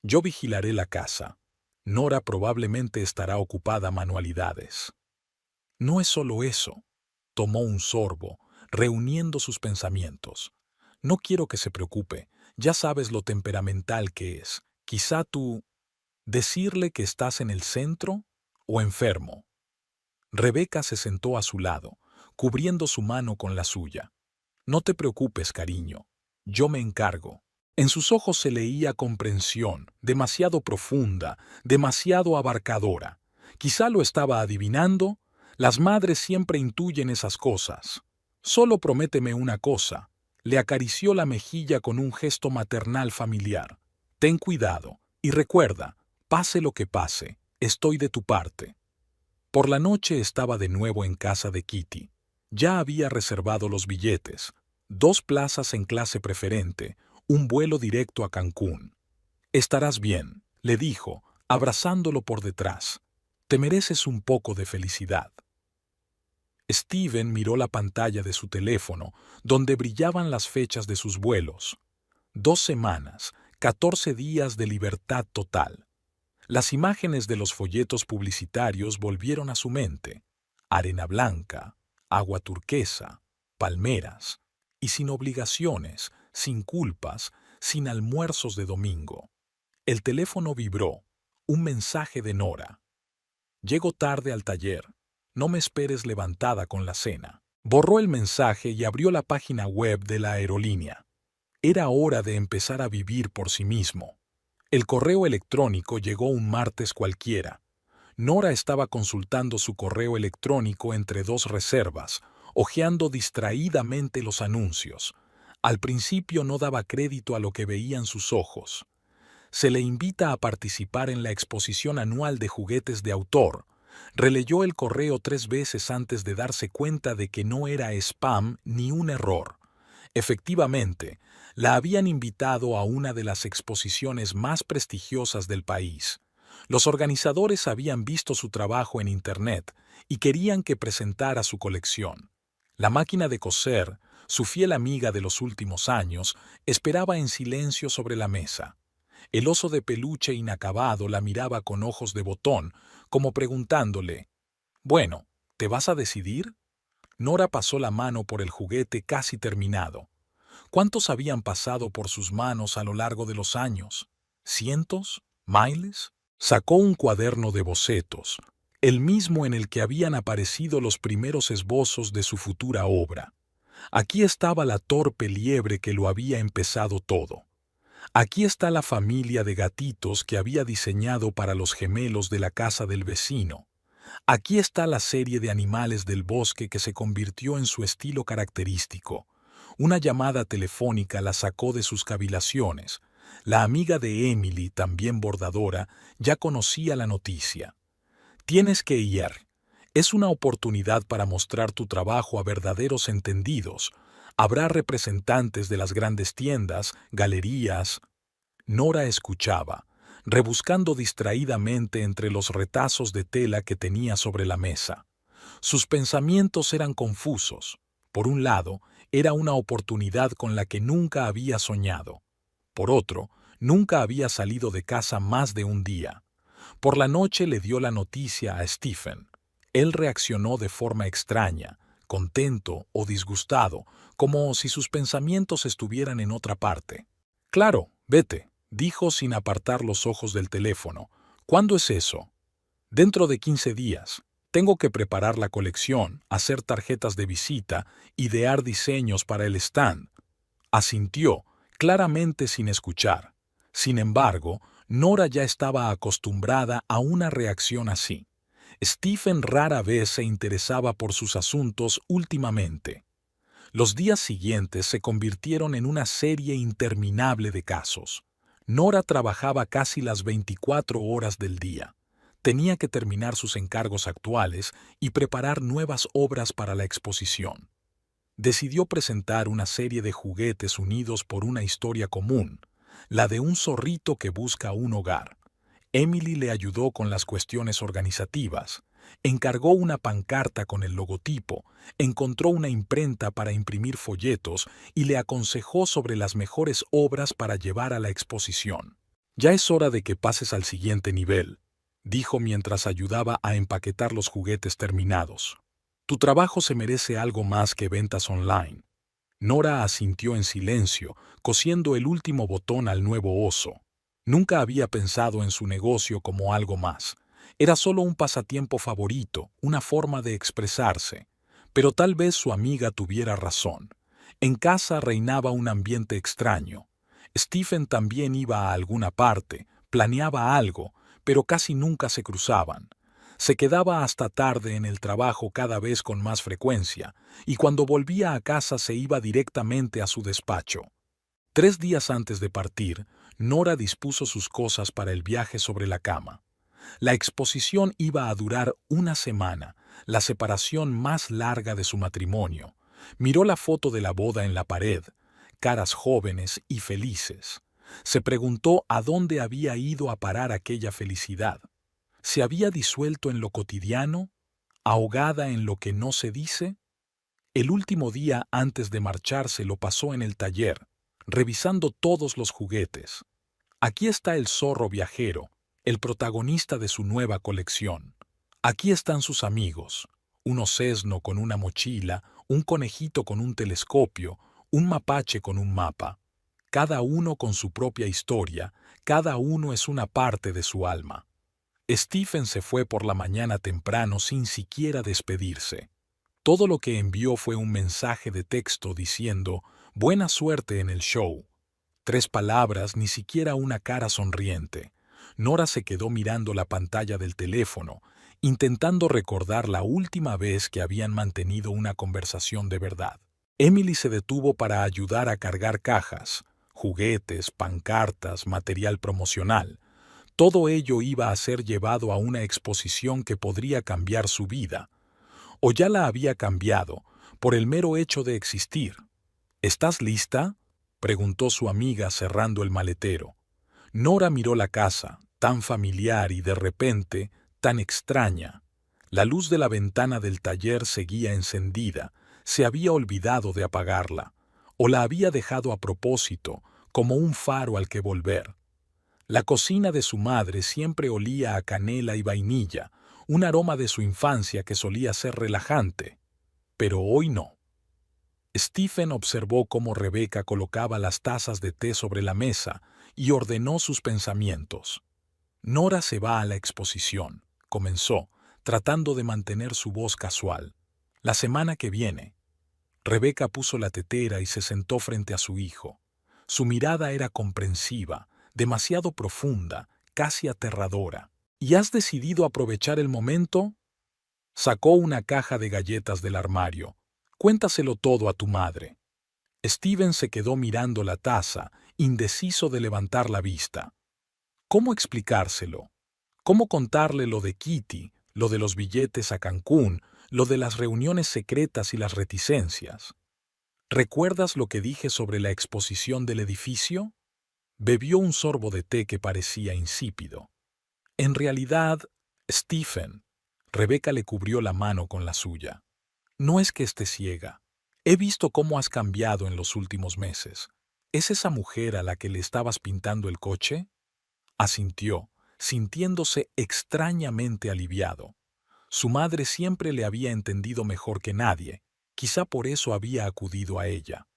«Yo vigilaré la casa. Nora probablemente estará ocupada manualidades». «No es solo eso». Tomó un sorbo, reuniendo sus pensamientos. «No quiero que se preocupe. Ya sabes lo temperamental que es. Quizá tú... ¿Decirle que estás en el centro o enfermo?» Rebeca se sentó a su lado, cubriendo su mano con la suya. «No te preocupes, cariño. Yo me encargo». En sus ojos se leía comprensión, demasiado profunda, demasiado abarcadora. Quizá lo estaba adivinando. Las madres siempre intuyen esas cosas. «Solo prométeme una cosa». Le acarició la mejilla con un gesto maternal familiar. «Ten cuidado y recuerda, pase lo que pase, estoy de tu parte». Por la noche estaba de nuevo en casa de Kitty. Ya había reservado los billetes, 2 plazas en clase preferente, un vuelo directo a Cancún. «Estarás bien», le dijo, abrazándolo por detrás. «Te mereces un poco de felicidad». Steven miró la pantalla de su teléfono, donde brillaban las fechas de sus vuelos. 2 semanas, 14 días de libertad total. Las imágenes de los folletos publicitarios volvieron a su mente. Arena blanca, agua turquesa, palmeras, y sin obligaciones, sin culpas, sin almuerzos de domingo. El teléfono vibró. Un mensaje de Nora. «Llego tarde al taller. No me esperes levantada con la cena». Borró el mensaje y abrió la página web de la aerolínea. Era hora de empezar a vivir por sí mismo. El correo electrónico llegó un martes cualquiera. Nora estaba consultando su correo electrónico entre 2 reservas, hojeando distraídamente los anuncios. Al principio no daba crédito a lo que veían sus ojos. Se le invita a participar en la exposición anual de juguetes de autor. Releyó el correo 3 veces antes de darse cuenta de que no era spam ni un error. Efectivamente, la habían invitado a una de las exposiciones más prestigiosas del país. Los organizadores habían visto su trabajo en Internet y querían que presentara su colección. La máquina de coser, su fiel amiga de los últimos años, esperaba en silencio sobre la mesa. El oso de peluche inacabado la miraba con ojos de botón, como preguntándole: «Bueno, ¿te vas a decidir?». Nora pasó la mano por el juguete casi terminado. ¿Cuántos habían pasado por sus manos a lo largo de los años? ¿Cientos? ¿Miles? Sacó un cuaderno de bocetos, el mismo en el que habían aparecido los primeros esbozos de su futura obra. Aquí estaba la torpe liebre que lo había empezado todo. Aquí está la familia de gatitos que había diseñado para los gemelos de la casa del vecino. Aquí está la serie de animales del bosque que se convirtió en su estilo característico. Una llamada telefónica la sacó de sus cavilaciones. La amiga de Emily, también bordadora, ya conocía la noticia. «Tienes que ir. Es una oportunidad para mostrar tu trabajo a verdaderos entendidos. Habrá representantes de las grandes tiendas, galerías». Nora escuchaba, rebuscando distraídamente entre los retazos de tela que tenía sobre la mesa. Sus pensamientos eran confusos. Por un lado, era una oportunidad con la que nunca había soñado. Por otro, nunca había salido de casa más de un día. Por la noche le dio la noticia a Stephen. Él reaccionó de forma extraña, contento o disgustado, como si sus pensamientos estuvieran en otra parte. «Claro, vete», dijo sin apartar los ojos del teléfono. «¿Cuándo es eso?» «Dentro de 15 días. Tengo que preparar la colección, hacer tarjetas de visita, idear diseños para el stand. Asintió, claramente sin escuchar. Sin embargo, Nora ya estaba acostumbrada a una reacción así. Stephen rara vez se interesaba por sus asuntos últimamente. Los días siguientes se convirtieron en una serie interminable de casos. Nora trabajaba casi las 24 horas del día. Tenía que terminar sus encargos actuales y preparar nuevas obras para la exposición. Decidió presentar una serie de juguetes unidos por una historia común, la de un zorrito que busca un hogar. Emily le ayudó con las cuestiones organizativas, encargó una pancarta con el logotipo, encontró una imprenta para imprimir folletos y le aconsejó sobre las mejores obras para llevar a la exposición. Ya es hora de que pases al siguiente nivel, dijo mientras ayudaba a empaquetar los juguetes terminados. Tu trabajo se merece algo más que ventas online. Nora asintió en silencio, cosiendo el último botón al nuevo oso. Nunca había pensado en su negocio como algo más. Era solo un pasatiempo favorito, una forma de expresarse. Pero tal vez su amiga tuviera razón. En casa reinaba un ambiente extraño. Stephen también iba a alguna parte, planeaba algo, pero casi nunca se cruzaban. Se quedaba hasta tarde en el trabajo cada vez con más frecuencia, y cuando volvía a casa se iba directamente a su despacho. 3 días antes de partir, Nora dispuso sus cosas para el viaje sobre la cama. La exposición iba a durar una semana, la separación más larga de su matrimonio. Miró la foto de la boda en la pared, caras jóvenes y felices. Se preguntó a dónde había ido a parar aquella felicidad. ¿Se había disuelto en lo cotidiano? ¿Ahogada en lo que no se dice? El último día antes de marcharse lo pasó en el taller, revisando todos los juguetes. Aquí está el zorro viajero, el protagonista de su nueva colección. Aquí están sus amigos, un osesno con una mochila, un conejito con un telescopio, un mapache con un mapa. Cada uno con su propia historia, cada uno es una parte de su alma. Stephen se fue por la mañana temprano sin siquiera despedirse. Todo lo que envió fue un mensaje de texto diciendo «Buena suerte en el show». 3 palabras, ni siquiera una cara sonriente. Nora se quedó mirando la pantalla del teléfono, intentando recordar la última vez que habían mantenido una conversación de verdad. Emily se detuvo para ayudar a cargar cajas, juguetes, pancartas, material promocional. Todo ello iba a ser llevado a una exposición que podría cambiar su vida. O ya la había cambiado, por el mero hecho de existir. ¿Estás lista?, preguntó su amiga cerrando el maletero. Nora miró la casa, tan familiar y de repente tan extraña. La luz de la ventana del taller seguía encendida, se había olvidado de apagarla, o la había dejado a propósito, como un faro al que volver. La cocina de su madre siempre olía a canela y vainilla, un aroma de su infancia que solía ser relajante. Pero hoy no. Stephen observó cómo Rebecca colocaba las tazas de té sobre la mesa y ordenó sus pensamientos. Nora se va a la exposición, comenzó, tratando de mantener su voz casual. La semana que viene. Rebecca puso la tetera y se sentó frente a su hijo. Su mirada era comprensiva, demasiado profunda, casi aterradora. ¿Y has decidido aprovechar el momento? Sacó una caja de galletas del armario. Cuéntaselo todo a tu madre. Steven se quedó mirando la taza, indeciso de levantar la vista. ¿Cómo explicárselo? ¿Cómo contarle lo de Kitty, lo de los billetes a Cancún, lo de las reuniones secretas y las reticencias? ¿Recuerdas lo que dije sobre la exposición del edificio? Bebió un sorbo de té que parecía insípido. En realidad, Stephen, Rebecca le cubrió la mano con la suya. No es que esté ciega. He visto cómo has cambiado en los últimos meses. ¿Es esa mujer a la que le estabas pintando el coche? Asintió, sintiéndose extrañamente aliviado. Su madre siempre le había entendido mejor que nadie. Quizá por eso había acudido a ella.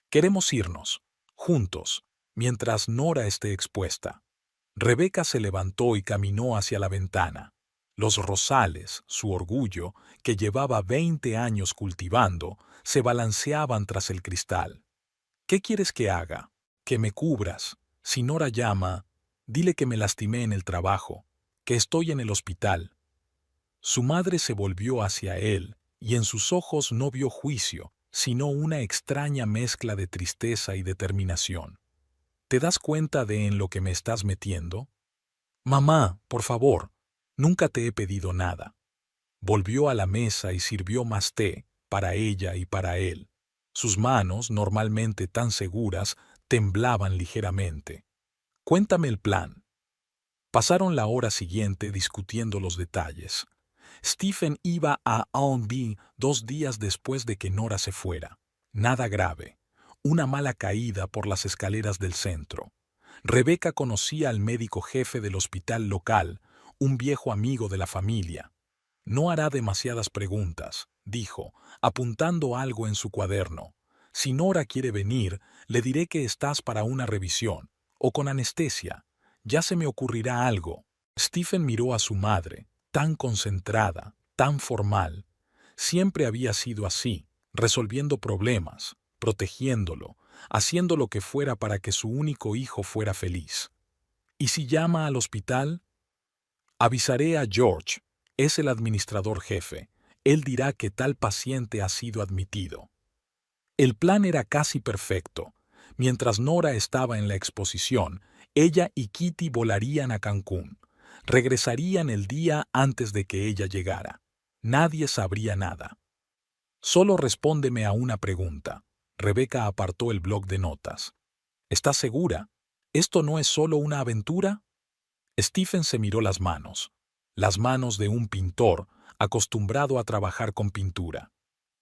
Queremos irnos, juntos, mientras Nora esté expuesta. Rebecca se levantó y caminó hacia la ventana. Los rosales, su orgullo, que llevaba 20 años cultivando, se balanceaban tras el cristal. ¿Qué quieres que haga? Que me cubras. Si Nora llama, dile que me lastimé en el trabajo, que estoy en el hospital. Su madre se volvió hacia él, y en sus ojos no vio juicio, sino una extraña mezcla de tristeza y determinación. ¿Te das cuenta de en lo que me estás metiendo? Mamá, por favor, nunca te he pedido nada. Volvió a la mesa y sirvió más té, para ella y para él. Sus manos, normalmente tan seguras, temblaban ligeramente. Cuéntame el plan. Pasaron la hora siguiente discutiendo los detalles. Stephen iba a Alnby 2 días después de que Nora se fuera. Nada grave. Una mala caída por las escaleras del centro. Rebecca conocía al médico jefe del hospital local, un viejo amigo de la familia. No hará demasiadas preguntas, dijo, apuntando algo en su cuaderno. Si Nora quiere venir, le diré que estás para una revisión, o con anestesia. Ya se me ocurrirá algo. Stephen miró a su madre, tan concentrada, tan formal. Siempre había sido así, resolviendo problemas, protegiéndolo, haciendo lo que fuera para que su único hijo fuera feliz. ¿Y si llama al hospital? Avisaré a George, es el administrador jefe. Él dirá que tal paciente ha sido admitido. El plan era casi perfecto. Mientras Nora estaba en la exposición, ella y Kitty volarían a Cancún. Regresarían el día antes de que ella llegara. Nadie sabría nada. Solo respóndeme a una pregunta. Rebecca apartó el bloc de notas. ¿Estás segura? ¿Esto no es solo una aventura? Stephen se miró las manos de un pintor acostumbrado a trabajar con pintura.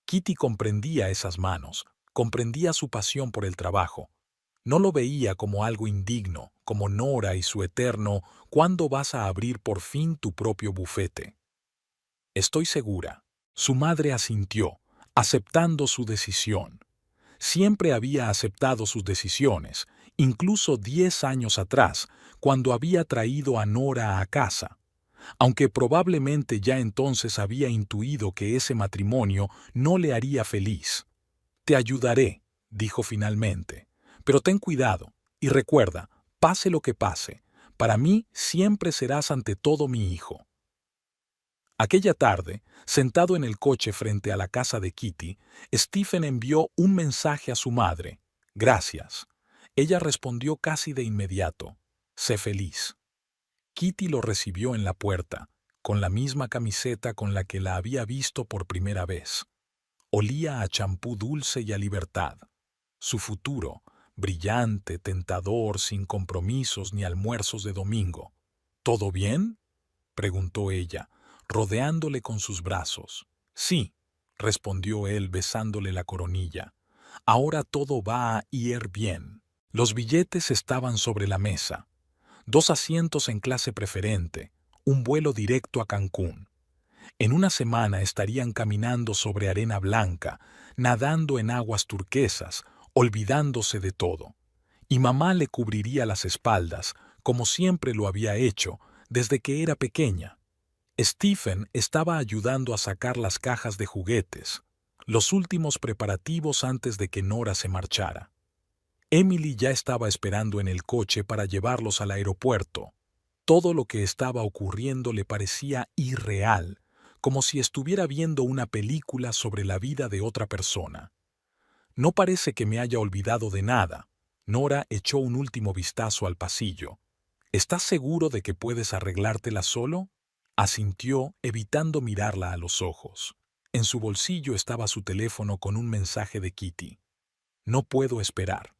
Kitty comprendía esas manos, comprendía su pasión por el trabajo. No lo veía como algo indigno, como Nora y su eterno «¿Cuándo vas a abrir por fin tu propio bufete?» Estoy segura. Su madre asintió, aceptando su decisión. Siempre había aceptado sus decisiones, incluso 10 años atrás, cuando había traído a Nora a casa. Aunque probablemente ya entonces había intuido que ese matrimonio no le haría feliz. «Te ayudaré», dijo finalmente, «pero ten cuidado, y recuerda, pase lo que pase, para mí siempre serás ante todo mi hijo». Aquella tarde, sentado en el coche frente a la casa de Kitty, Stephen envió un mensaje a su madre. «Gracias». Ella respondió casi de inmediato. «Sé feliz». Kitty lo recibió en la puerta, con la misma camiseta con la que la había visto por primera vez. Olía a champú dulce y a libertad. Su futuro, brillante, tentador, sin compromisos ni almuerzos de domingo. «¿Todo bien?», preguntó ella, rodeándole con sus brazos. «Sí», respondió él besándole la coronilla. «Ahora todo va a ir bien». Los billetes estaban sobre la mesa. 2 asientos en clase preferente, un vuelo directo a Cancún. En una semana estarían caminando sobre arena blanca, nadando en aguas turquesas, olvidándose de todo. Y mamá le cubriría las espaldas, como siempre lo había hecho, desde que era pequeña. Stephen estaba ayudando a sacar las cajas de juguetes, los últimos preparativos antes de que Nora se marchara. Emily ya estaba esperando en el coche para llevarlos al aeropuerto. Todo lo que estaba ocurriendo le parecía irreal, como si estuviera viendo una película sobre la vida de otra persona. «No parece que me haya olvidado de nada». Nora echó un último vistazo al pasillo. «¿Estás seguro de que puedes arreglártela solo?». Asintió, evitando mirarla a los ojos. En su bolsillo estaba su teléfono con un mensaje de Kitty. «No puedo esperar.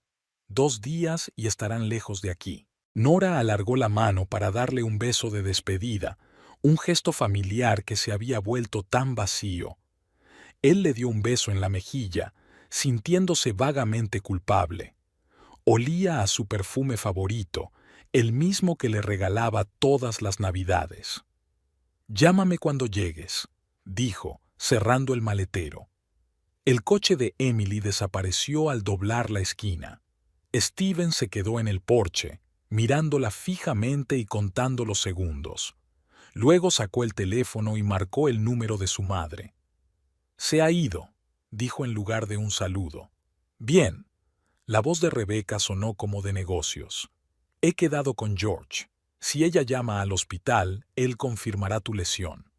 2 días y estarán lejos de aquí». Nora alargó la mano para darle un beso de despedida, un gesto familiar que se había vuelto tan vacío. Él le dio un beso en la mejilla, sintiéndose vagamente culpable. Olía a su perfume favorito, el mismo que le regalaba todas las Navidades. «Llámame cuando llegues», dijo, cerrando el maletero. El coche de Emily desapareció al doblar la esquina. Stephen se quedó en el porche, mirándola fijamente y contando los segundos. Luego sacó el teléfono y marcó el número de su madre. «Se ha ido», dijo en lugar de un saludo. «Bien». La voz de Rebeca sonó como de negocios. «He quedado con George. Si ella llama al hospital, él confirmará tu lesión».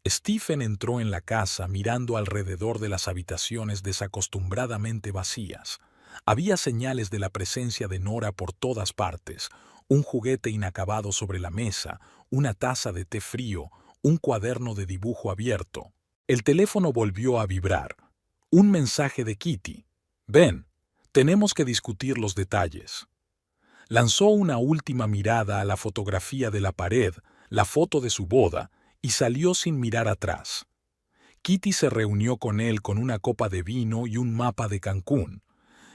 Stephen entró en la casa mirando alrededor de las habitaciones desacostumbradamente vacías. Había señales de la presencia de Nora por todas partes: un juguete inacabado sobre la mesa, una taza de té frío, un cuaderno de dibujo abierto. El teléfono volvió a vibrar. Un mensaje de Kitty. «Ven, tenemos que discutir los detalles». Lanzó una última mirada a la fotografía de la pared, la foto de su boda, y salió sin mirar atrás. Kitty se reunió con él con una copa de vino y un mapa de Cancún.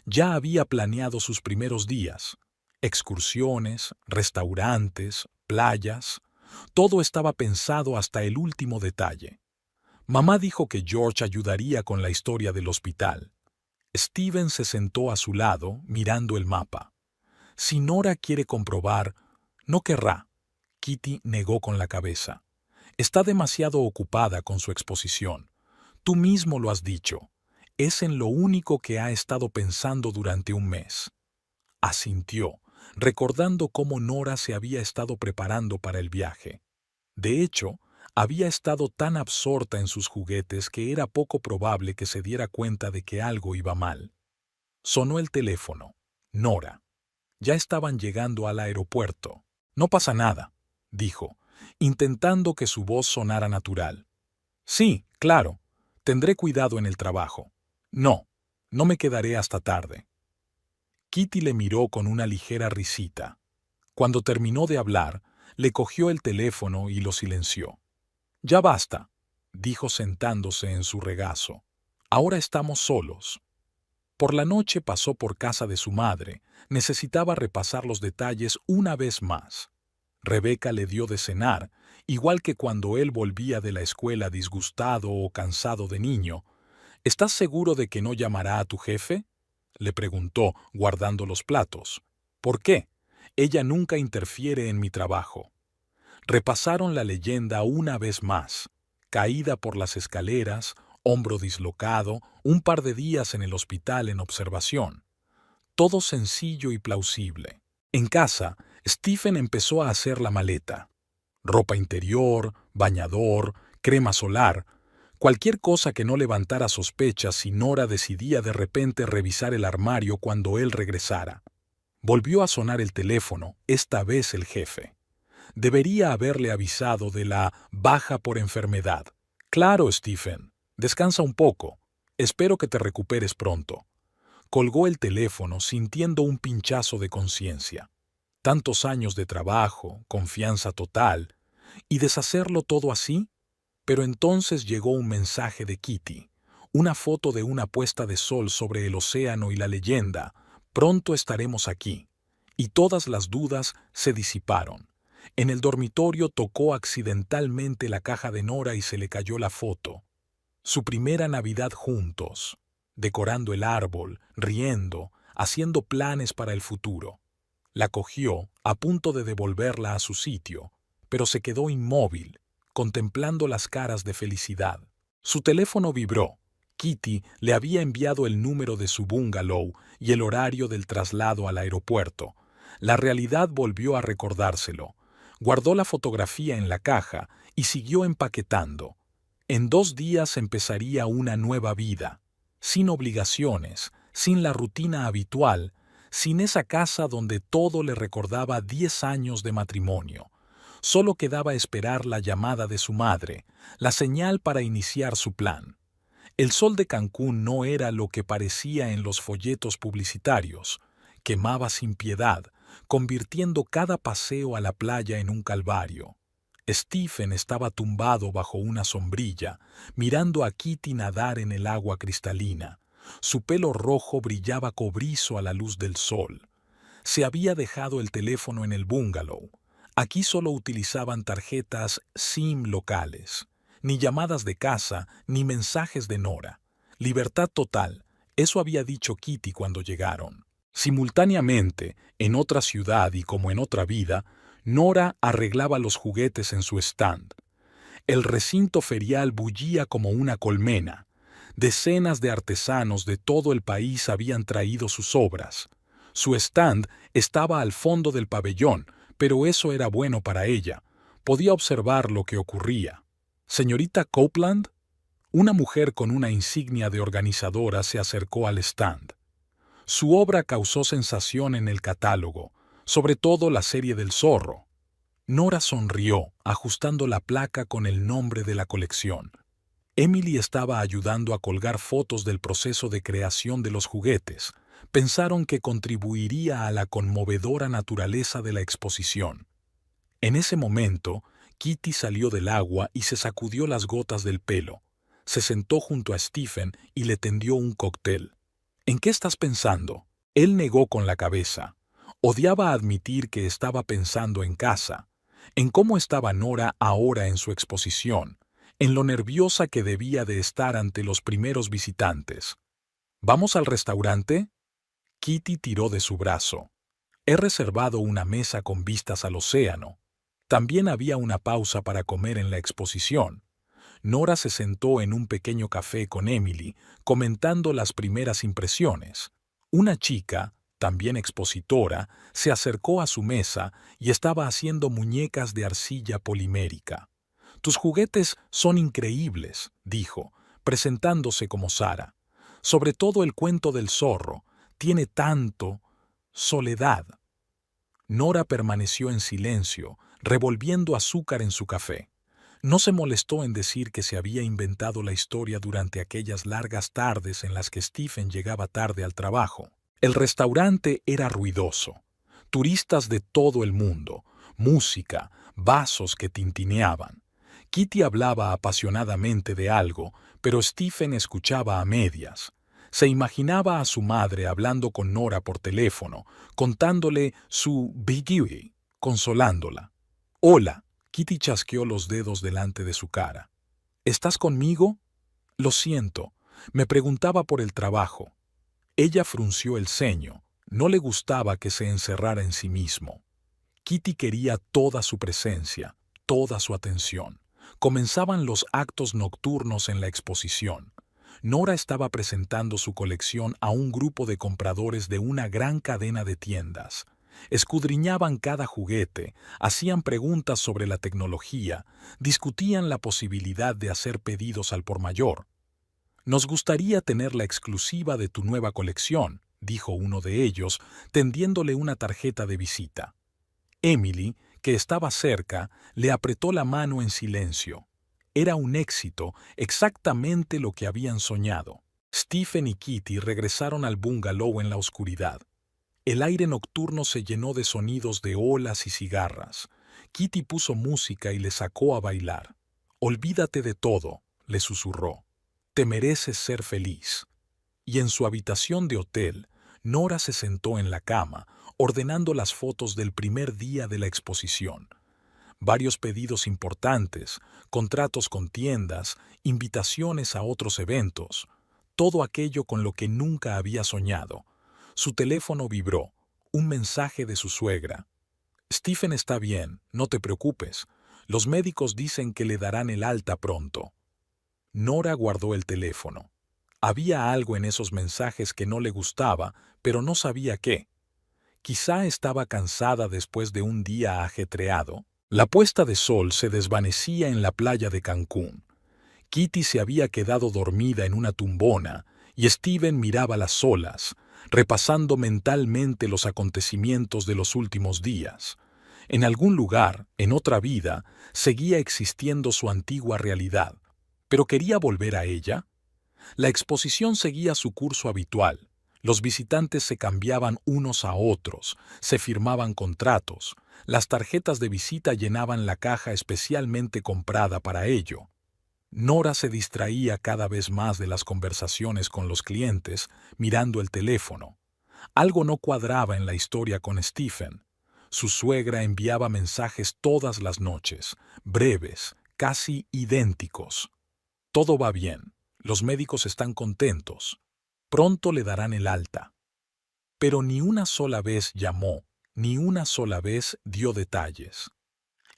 Ya había planeado sus primeros días. Excursiones, restaurantes, playas. Todo estaba pensado hasta el último detalle. Mamá dijo que George ayudaría con la historia del hospital. Steven se sentó a su lado, mirando el mapa. «Si Nora quiere comprobar, no querrá». Kitty negó con la cabeza. «Está demasiado ocupada con su exposición. Tú mismo lo has dicho. Es en lo único que ha estado pensando durante un mes». Asintió, recordando cómo Nora se había estado preparando para el viaje. De hecho, había estado tan absorta en sus juguetes que era poco probable que se diera cuenta de que algo iba mal. Sonó el teléfono. Nora. Ya estaban llegando al aeropuerto. «No pasa nada», dijo, intentando que su voz sonara natural. «Sí, claro. Tendré cuidado en el trabajo. No, no me quedaré hasta tarde». Kitty le miró con una ligera risita. Cuando terminó de hablar, le cogió el teléfono y lo silenció. «Ya basta», dijo sentándose en su regazo. «Ahora estamos solos». Por la noche pasó por casa de su madre. Necesitaba repasar los detalles una vez más. Rebeca le dio de cenar, igual que cuando él volvía de la escuela disgustado o cansado de niño. «¿Estás seguro de que no llamará a tu jefe?», le preguntó, guardando los platos. «¿Por qué? Ella nunca interfiere en mi trabajo». Repasaron la leyenda una vez más. Caída por las escaleras, hombro dislocado, un par de días en el hospital en observación. Todo sencillo y plausible. En casa, Stephen empezó a hacer la maleta. Ropa interior, bañador, crema solar, cualquier cosa que no levantara sospechas si Nora decidía de repente revisar el armario cuando él regresara. Volvió a sonar el teléfono, esta vez el jefe. Debería haberle avisado de la baja por enfermedad. «Claro, Stephen. Descansa un poco. Espero que te recuperes pronto». Colgó el teléfono sintiendo un pinchazo de conciencia. Tantos años de trabajo, confianza total, y deshacerlo todo así. Pero entonces llegó un mensaje de Kitty, una foto de una puesta de sol sobre el océano y la leyenda: «Pronto estaremos aquí». Y todas las dudas se disiparon. En el dormitorio tocó accidentalmente la caja de Nora y se le cayó la foto. Su primera Navidad juntos, decorando el árbol, riendo, haciendo planes para el futuro. La cogió, a punto de devolverla a su sitio, pero se quedó inmóvil, contemplando las caras de felicidad. Su teléfono vibró. Kitty le había enviado el número de su bungalow y el horario del traslado al aeropuerto. La realidad volvió a recordárselo. Guardó la fotografía en la caja y siguió empaquetando. En 2 días empezaría una nueva vida, sin obligaciones, sin la rutina habitual, sin esa casa donde todo le recordaba 10 años de matrimonio. Solo quedaba esperar la llamada de su madre, la señal para iniciar su plan. El sol de Cancún no era lo que parecía en los folletos publicitarios. Quemaba sin piedad, convirtiendo cada paseo a la playa en un calvario. Stephen estaba tumbado bajo una sombrilla, mirando a Kitty nadar en el agua cristalina. Su pelo rojo brillaba cobrizo a la luz del sol. Se había dejado el teléfono en el bungalow. Aquí solo utilizaban tarjetas SIM locales. Ni llamadas de casa, ni mensajes de Nora. Libertad total, eso había dicho Kitty cuando llegaron. Simultáneamente, en otra ciudad y como en otra vida, Nora arreglaba los juguetes en su stand. El recinto ferial bullía como una colmena. Decenas de artesanos de todo el país habían traído sus obras. Su stand estaba al fondo del pabellón, pero eso era bueno para ella. Podía observar lo que ocurría. «Señorita Copeland». Una mujer con una insignia de organizadora se acercó al stand. Su obra causó sensación en el catálogo, sobre todo la serie del zorro. Nora sonrió, ajustando la placa con el nombre de la colección. Emily estaba ayudando a colgar fotos del proceso de creación de los juguetes. Pensaron que contribuiría a la conmovedora naturaleza de la exposición. En ese momento, Kitty salió del agua y se sacudió las gotas del pelo. Se sentó junto a Stephen y le tendió un cóctel. «¿En qué estás pensando?». Él negó con la cabeza. Odiaba admitir que estaba pensando en casa, en cómo estaba Nora ahora en su exposición, en lo nerviosa que debía de estar ante los primeros visitantes. «¿Vamos al restaurante?». Kitty tiró de su brazo. «He reservado una mesa con vistas al océano». También había una pausa para comer en la exposición. Nora se sentó en un pequeño café con Emily, comentando las primeras impresiones. Una chica, también expositora, se acercó a su mesa y estaba haciendo muñecas de arcilla polimérica. «Tus juguetes son increíbles», dijo, presentándose como Sara. «Sobre todo el cuento del zorro. Tiene tanto soledad». Nora permaneció en silencio, revolviendo azúcar en su café. No se molestó en decir que se había inventado la historia durante aquellas largas tardes en las que Stephen llegaba tarde al trabajo. El restaurante era ruidoso. Turistas de todo el mundo, música, vasos que tintineaban. Kitty hablaba apasionadamente de algo, pero Stephen escuchaba a medias. Se imaginaba a su madre hablando con Nora por teléfono, contándole su biggie, consolándola. «Hola». Kitty chasqueó los dedos delante de su cara. «¿Estás conmigo?». «Lo siento. Me preguntaba por el trabajo». Ella frunció el ceño. No le gustaba que se encerrara en sí mismo. Kitty quería toda su presencia, toda su atención. Comenzaban los actos nocturnos en la exposición. Nora estaba presentando su colección a un grupo de compradores de una gran cadena de tiendas. Escudriñaban cada juguete, hacían preguntas sobre la tecnología, discutían la posibilidad de hacer pedidos al por mayor. «Nos gustaría tener la exclusiva de tu nueva colección», dijo uno de ellos, tendiéndole una tarjeta de visita. Emily, que estaba cerca, le apretó la mano en silencio. Era un éxito, exactamente lo que habían soñado. Stephen y Kitty regresaron al bungalow en la oscuridad. El aire nocturno se llenó de sonidos de olas y cigarras. Kitty puso música y le sacó a bailar. «Olvídate de todo», le susurró. «Te mereces ser feliz». Y en su habitación de hotel, Nora se sentó en la cama, ordenando las fotos del primer día de la exposición. Varios pedidos importantes, contratos con tiendas, invitaciones a otros eventos. Todo aquello con lo que nunca había soñado. Su teléfono vibró. Un mensaje de su suegra. «Stephen está bien, no te preocupes. Los médicos dicen que le darán el alta pronto». Nora guardó el teléfono. Había algo en esos mensajes que no le gustaba, pero no sabía qué. Quizá estaba cansada después de un día ajetreado. La puesta de sol se desvanecía en la playa de Cancún. Kitty se había quedado dormida en una tumbona y Stephen miraba las olas, repasando mentalmente los acontecimientos de los últimos días. En algún lugar, en otra vida, seguía existiendo su antigua realidad. ¿Pero quería volver a ella? La exposición seguía su curso habitual. Los visitantes se cambiaban unos a otros, se firmaban contratos. Las tarjetas de visita llenaban la caja especialmente comprada para ello. Nora se distraía cada vez más de las conversaciones con los clientes, mirando el teléfono. Algo no cuadraba en la historia con Stephen. Su suegra enviaba mensajes todas las noches, breves, casi idénticos. «Todo va bien. Los médicos están contentos. Pronto le darán el alta». Pero ni una sola vez llamó, Ni una sola vez dio detalles.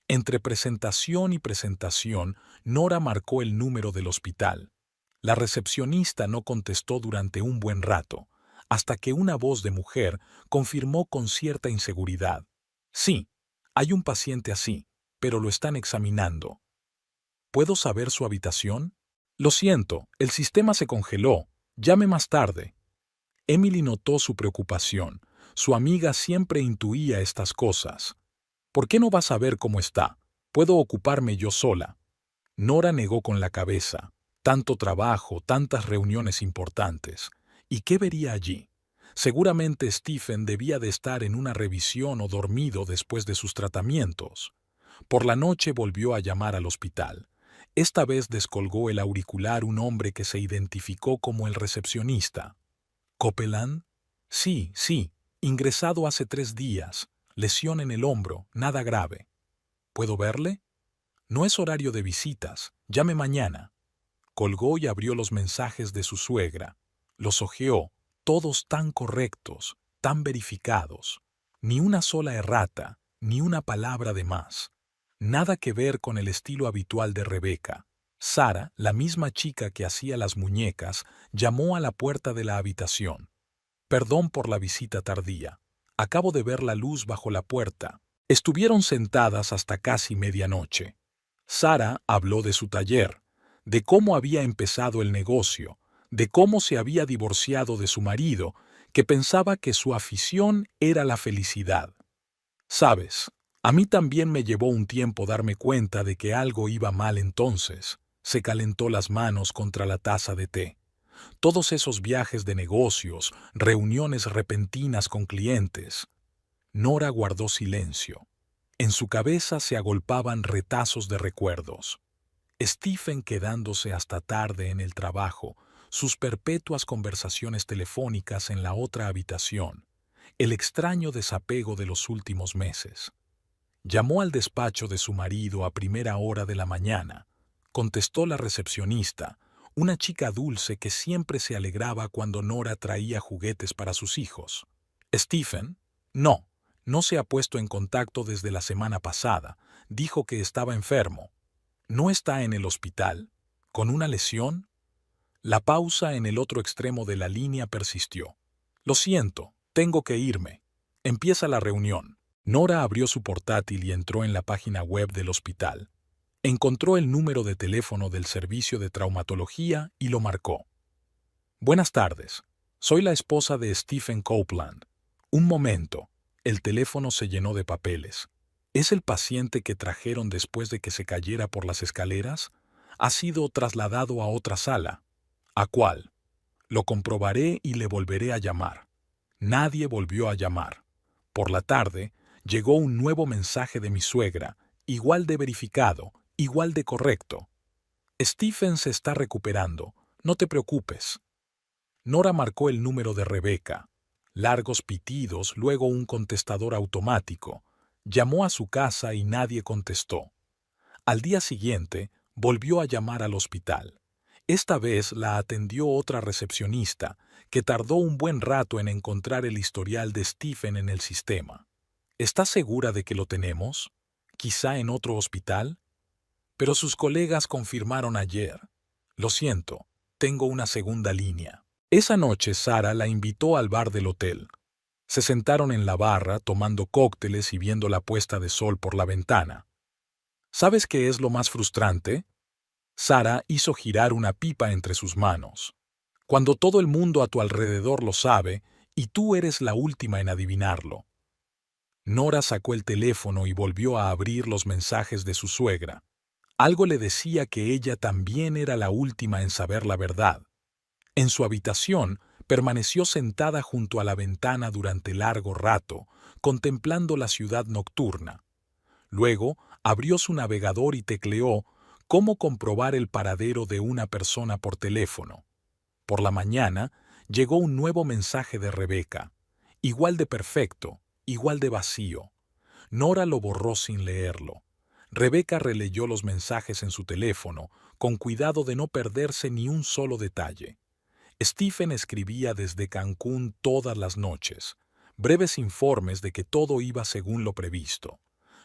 Entre presentación y presentación, Nora marcó el número del hospital. La recepcionista no contestó durante un buen rato, hasta que una voz de mujer confirmó con cierta inseguridad. Sí, hay un paciente así, pero lo están examinando. ¿Puedo saber su habitación? Lo siento, el sistema se congeló. Llame más tarde. Emily notó su preocupación. Su amiga siempre intuía estas cosas. ¿Por qué no vas a ver cómo está? Puedo ocuparme yo sola. Nora negó con la cabeza. Tanto trabajo, tantas reuniones importantes. ¿Y qué vería allí? Seguramente Stephen debía de estar en una revisión o dormido después de sus tratamientos. Por la noche volvió a llamar al hospital. Esta vez descolgó el auricular un hombre que se identificó como el recepcionista. ¿Copeland? Sí, sí, ingresado hace 3 días. Lesión en el hombro, nada grave. ¿Puedo verle? No es horario de visitas. Llame mañana. Colgó y abrió los mensajes de su suegra. Los hojeó, todos tan correctos, tan verificados. Ni una sola errata, ni una palabra de más. Nada que ver con el estilo habitual de Rebeca. Sara, la misma chica que hacía las muñecas, llamó a la puerta de la habitación. Perdón por la visita tardía. Acabo de ver la luz bajo la puerta. Estuvieron sentadas hasta casi medianoche. Sara habló de su taller, de cómo había empezado el negocio, de cómo se había divorciado de su marido, que pensaba que su afición era la felicidad. Sabes, a mí también me llevó un tiempo darme cuenta de que algo iba mal entonces. Se calentó las manos contra la taza de té. Todos esos viajes de negocios, reuniones repentinas con clientes. Nora guardó silencio. En su cabeza se agolpaban retazos de recuerdos. Stephen quedándose hasta tarde en el trabajo, sus perpetuas conversaciones telefónicas en la otra habitación, el extraño desapego de los últimos meses. Llamó al despacho de su marido a primera hora de la mañana. Contestó la recepcionista, una chica dulce que siempre se alegraba cuando Nora traía juguetes para sus hijos. ¿Stephen? No, no se ha puesto en contacto desde la semana pasada. Dijo que estaba enfermo. ¿No está en el hospital? ¿Con una lesión? La pausa en el otro extremo de la línea persistió. Lo siento, tengo que irme. Empieza la reunión. Nora abrió su portátil y entró en la página web del hospital. Encontró el número de teléfono del servicio de traumatología y lo marcó. Buenas tardes. Soy la esposa de Stephen Copeland. Un momento. El teléfono se llenó de papeles. ¿Es el paciente que trajeron después de que se cayera por las escaleras? Ha sido trasladado a otra sala. ¿A cuál? Lo comprobaré y le volveré a llamar. Nadie volvió a llamar. Por la tarde, llegó un nuevo mensaje de mi suegra, igual de verificado, igual de correcto. Stephen se está recuperando, no te preocupes. Nora marcó el número de Rebeca. Largos pitidos, luego un contestador automático. Llamó a su casa y nadie contestó. Al día siguiente, volvió a llamar al hospital. Esta vez la atendió otra recepcionista, que tardó un buen rato en encontrar el historial de Stephen en el sistema. ¿Estás segura de que lo tenemos? ¿Quizá en otro hospital? Pero sus colegas confirmaron ayer. Lo siento, tengo una segunda línea. Esa noche Sara la invitó al bar del hotel. Se sentaron en la barra tomando cócteles y viendo la puesta de sol por la ventana. ¿Sabes qué es lo más frustrante? Sara hizo girar una pipa entre sus manos. Cuando todo el mundo a tu alrededor lo sabe y tú eres la última en adivinarlo. Nora sacó el teléfono y volvió a abrir los mensajes de su suegra. Algo le decía que ella también era la última en saber la verdad. En su habitación, permaneció sentada junto a la ventana durante largo rato, contemplando la ciudad nocturna. Luego, abrió su navegador y tecleó cómo comprobar el paradero de una persona por teléfono. Por la mañana, llegó un nuevo mensaje de Rebeca, igual de perfecto, igual de vacío. Nora lo borró sin leerlo. Rebeca releyó los mensajes en su teléfono, con cuidado de no perderse ni un solo detalle. Stephen escribía desde Cancún todas las noches. breves informes de que todo iba según lo previsto.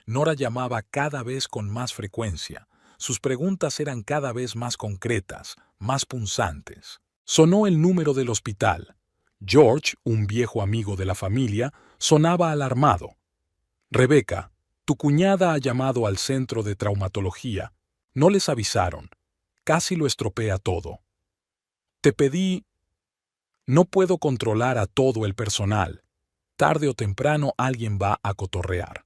Nora llamaba cada vez con más frecuencia. Sus preguntas eran cada vez más concretas, más punzantes. Sonó el número del hospital. George, un viejo amigo de la familia, sonaba alarmado. «Rebecca, tu cuñada ha llamado al centro de traumatología. No les avisaron. Casi lo estropea todo. Te pedí... No puedo controlar a todo el personal. Tarde o temprano alguien va a cotorrear».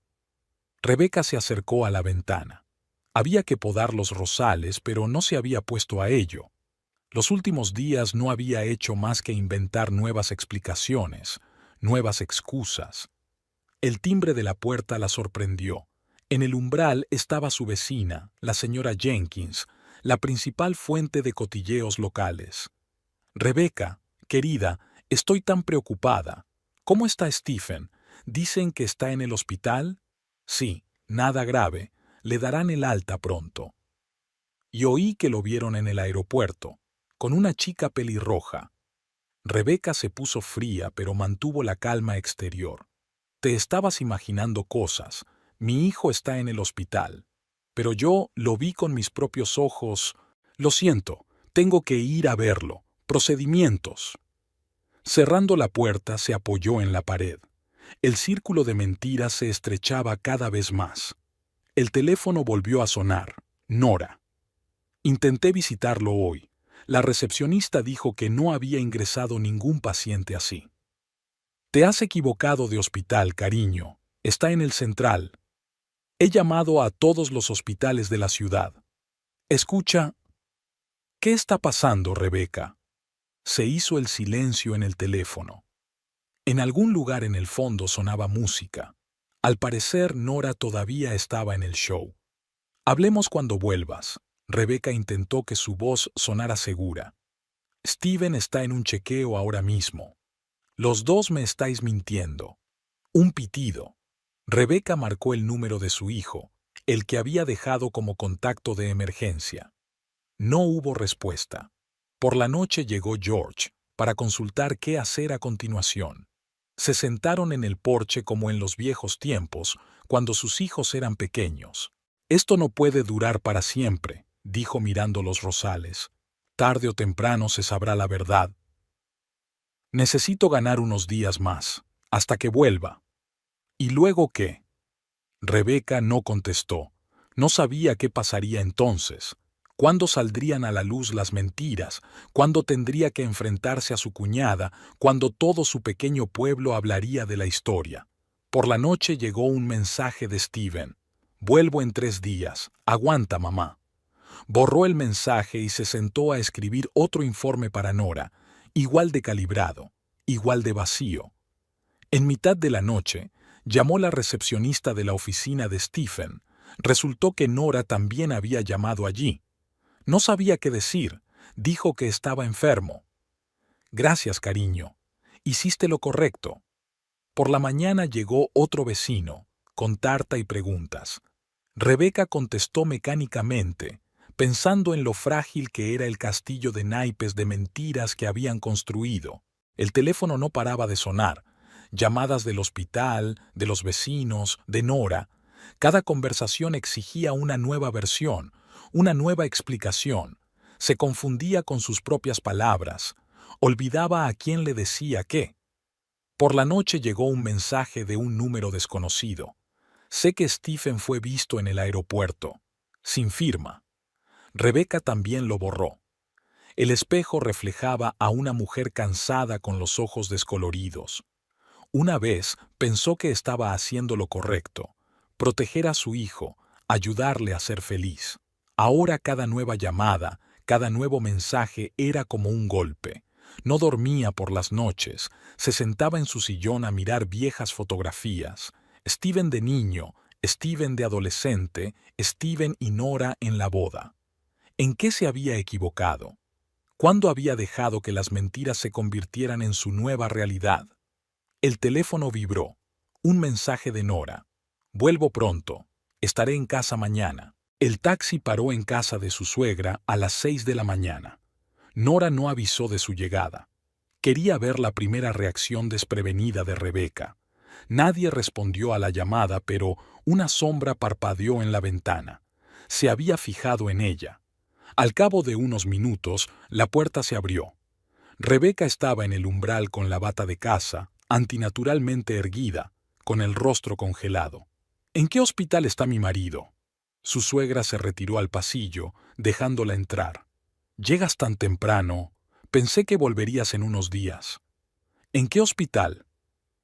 Rebecca se acercó a la ventana. Había que podar los rosales, pero no se había puesto a ello. Los últimos días no había hecho más que inventar nuevas explicaciones, nuevas excusas. El timbre de la puerta la sorprendió. En el umbral estaba su vecina, la señora Jenkins, la principal fuente de cotilleos locales. «Rebecca, querida, estoy tan preocupada. ¿Cómo está Stephen? ¿Dicen que está en el hospital?» «Sí, nada grave. Le darán el alta pronto». «Y oí que lo vieron en el aeropuerto, con una chica pelirroja». Rebecca se puso fría, pero mantuvo la calma exterior. «Te estabas imaginando cosas. Mi hijo está en el hospital. Pero yo lo vi con mis propios ojos. Lo siento, tengo que ir a verlo. Procedimientos». Cerrando la puerta, se apoyó en la pared. El círculo de mentiras se estrechaba cada vez más. El teléfono volvió a sonar. Nora. «Intenté visitarlo hoy. La recepcionista dijo que no había ingresado ningún paciente así». «Te has equivocado de hospital, cariño. Está en el central. He llamado a todos los hospitales de la ciudad. Escucha». «¿Qué está pasando, Rebecca?» Se hizo el silencio en el teléfono. En algún lugar en el fondo sonaba música. Al parecer, Nora todavía estaba en el show. «Hablemos cuando vuelvas». Rebecca intentó que su voz sonara segura. «Steven está en un chequeo ahora mismo. Los dos me estáis mintiendo». Un pitido. Rebecca marcó el número de su hijo, el que había dejado como contacto de emergencia. No hubo respuesta. Por la noche llegó George, para consultar qué hacer a continuación. Se sentaron en el porche como en los viejos tiempos, cuando sus hijos eran pequeños. «Esto no puede durar para siempre», dijo mirando los rosales. «Tarde o temprano se sabrá la verdad. Necesito ganar unos días más, hasta que vuelva». «¿Y luego qué?». Rebecca no contestó. No sabía qué pasaría entonces. ¿Cuándo saldrían a la luz las mentiras? ¿Cuándo tendría que enfrentarse a su cuñada? ¿Cuándo todo su pequeño pueblo hablaría de la historia? Por la noche llegó un mensaje de Steven. «Vuelvo en 3 días. Aguanta, mamá». Borró el mensaje y se sentó a escribir otro informe para Nora, igual de calibrado, igual de vacío. En mitad de la noche, llamó la recepcionista de la oficina de Stephen. Resultó que Nora también había llamado allí. No sabía qué decir. Dijo que estaba enfermo. «Gracias, cariño. Hiciste lo correcto». Por la mañana llegó otro vecino, con tarta y preguntas. Rebecca contestó mecánicamente, pensando en lo frágil que era el castillo de naipes de mentiras que habían construido. El teléfono no paraba de sonar. Llamadas del hospital, de los vecinos, de Nora. Cada conversación exigía una nueva versión, una nueva explicación. Se confundía con sus propias palabras. Olvidaba a quién le decía qué. Por la noche llegó un mensaje de un número desconocido. «Sé que Stephen fue visto en el aeropuerto». Sin firma. Rebecca también lo borró. El espejo reflejaba a una mujer cansada con los ojos descoloridos. Una vez pensó que estaba haciendo lo correcto, proteger a su hijo, ayudarle a ser feliz. Ahora cada nueva llamada, cada nuevo mensaje era como un golpe. No dormía por las noches, se sentaba en su sillón a mirar viejas fotografías. Steven de niño, Steven de adolescente, Steven y Nora en la boda. ¿En qué se había equivocado? ¿Cuándo había dejado que las mentiras se convirtieran en su nueva realidad? El teléfono vibró. Un mensaje de Nora. «Vuelvo pronto. Estaré en casa mañana». El taxi paró en casa de su suegra a las 6 de la mañana. Nora no avisó de su llegada. Quería ver la primera reacción desprevenida de Rebeca. Nadie respondió a la llamada, pero una sombra parpadeó en la ventana. Se había fijado en ella. Al cabo de unos minutos, la puerta se abrió. Rebeca estaba en el umbral con la bata de casa, antinaturalmente erguida, con el rostro congelado. ¿En qué hospital está mi marido? Su suegra se retiró al pasillo, dejándola entrar. «¿Llegas tan temprano? Pensé que volverías en unos días». «¿En qué hospital?»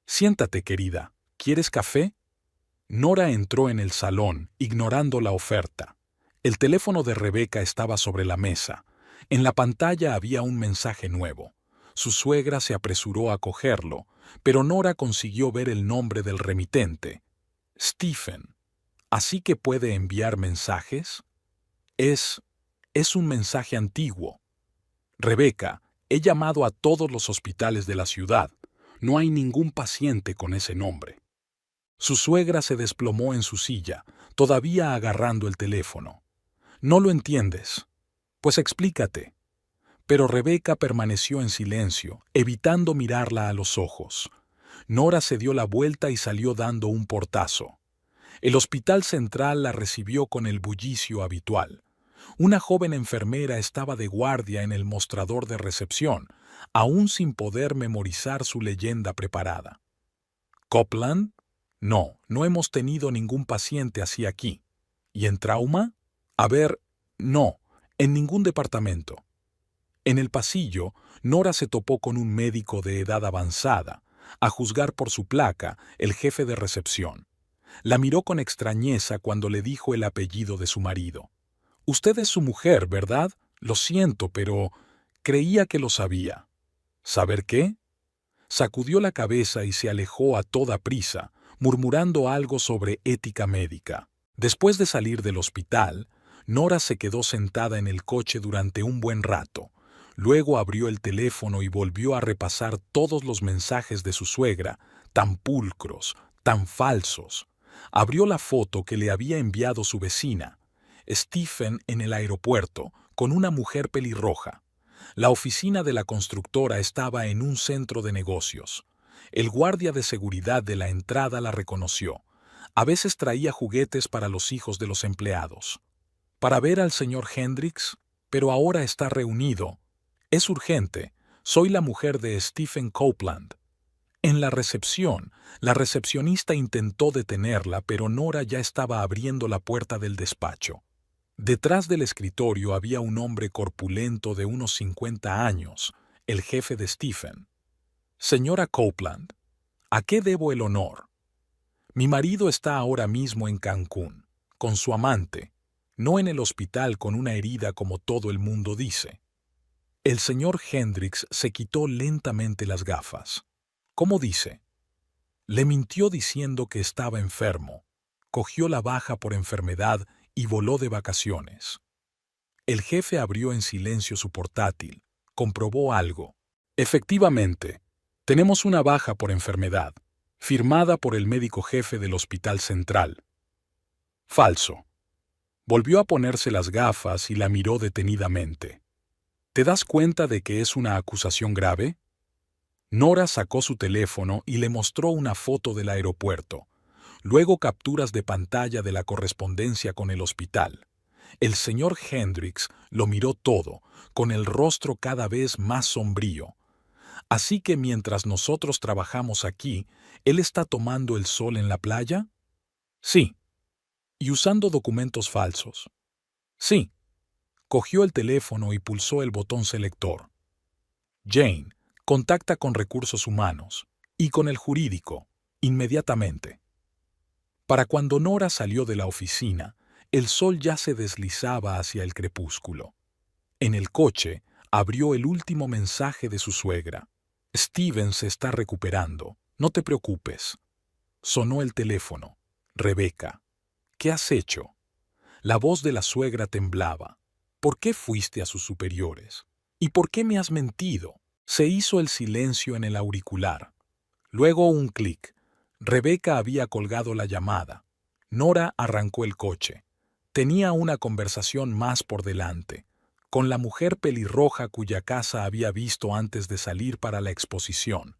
«Siéntate, querida. ¿Quieres café?» Nora entró en el salón, ignorando la oferta. El teléfono de Rebeca estaba sobre la mesa. En la pantalla había un mensaje nuevo. Su suegra se apresuró a cogerlo, pero Nora consiguió ver el nombre del remitente. Stephen. ¿Así que puede enviar mensajes? Es un mensaje antiguo. Rebeca, he llamado a todos los hospitales de la ciudad. No hay ningún paciente con ese nombre. Su suegra se desplomó en su silla, todavía agarrando el teléfono. ¿No lo entiendes? Pues explícate. Pero Rebeca permaneció en silencio, evitando mirarla a los ojos. Nora se dio la vuelta y salió dando un portazo. El hospital central la recibió con el bullicio habitual. Una joven enfermera estaba de guardia en el mostrador de recepción, aún sin poder memorizar su leyenda preparada. ¿Copeland? No, no hemos tenido ningún paciente así aquí. ¿Y en trauma? A ver, no, en ningún departamento. En el pasillo, Nora se topó con un médico de edad avanzada, a juzgar por su placa, el jefe de recepción. La miró con extrañeza cuando le dijo el apellido de su marido. «Usted es su mujer, ¿verdad? Lo siento, pero creía que lo sabía». ¿Saber qué? Sacudió la cabeza y se alejó a toda prisa, murmurando algo sobre ética médica. Después de salir del hospital, Nora se quedó sentada en el coche durante un buen rato. Luego abrió el teléfono y volvió a repasar todos los mensajes de su suegra, tan pulcros, tan falsos. Abrió la foto que le había enviado su vecina, Stephen en el aeropuerto, con una mujer pelirroja. La oficina de la constructora estaba en un centro de negocios. El guardia de seguridad de la entrada la reconoció. A veces traía juguetes para los hijos de los empleados. «Para ver al señor Hendricks, pero ahora está reunido. Es urgente. Soy la mujer de Stephen Copeland». En la recepción, la recepcionista intentó detenerla, pero Nora ya estaba abriendo la puerta del despacho. Detrás del escritorio había un hombre corpulento de unos 50 años, el jefe de Stephen. «Señora Copeland, ¿a qué debo el honor?» «Mi marido está ahora mismo en Cancún, con su amante, no en el hospital con una herida como todo el mundo dice». El señor Hendricks se quitó lentamente las gafas. «¿Cómo dice?» Le mintió diciendo que estaba enfermo. Cogió la baja por enfermedad y voló de vacaciones. El jefe abrió en silencio su portátil. Comprobó algo. «Efectivamente, tenemos una baja por enfermedad, firmada por el médico jefe del Hospital Central». «Falso». Volvió a ponerse las gafas y la miró detenidamente. «¿Te das cuenta de que es una acusación grave?» Nora sacó su teléfono y le mostró una foto del aeropuerto, luego capturas de pantalla de la correspondencia con el hospital. El señor Hendricks lo miró todo, con el rostro cada vez más sombrío. «¿Así que mientras nosotros trabajamos aquí, él está tomando el sol en la playa?» «Sí». «¿Y usando documentos falsos?» «Sí». Cogió el teléfono y pulsó el botón selector. «Jane, contacta con Recursos Humanos y con el jurídico, inmediatamente». Para cuando Nora salió de la oficina, el sol ya se deslizaba hacia el crepúsculo. En el coche, abrió el último mensaje de su suegra. «Steven se está recuperando, no te preocupes». Sonó el teléfono. «Rebeca, ¿qué has hecho?» La voz de la suegra temblaba. «¿Por qué fuiste a sus superiores? ¿Y por qué me has mentido?» Se hizo el silencio en el auricular. Luego un clic. Rebeca había colgado la llamada. Nora arrancó el coche. Tenía una conversación más por delante. con la mujer pelirroja cuya casa había visto antes de salir para la exposición.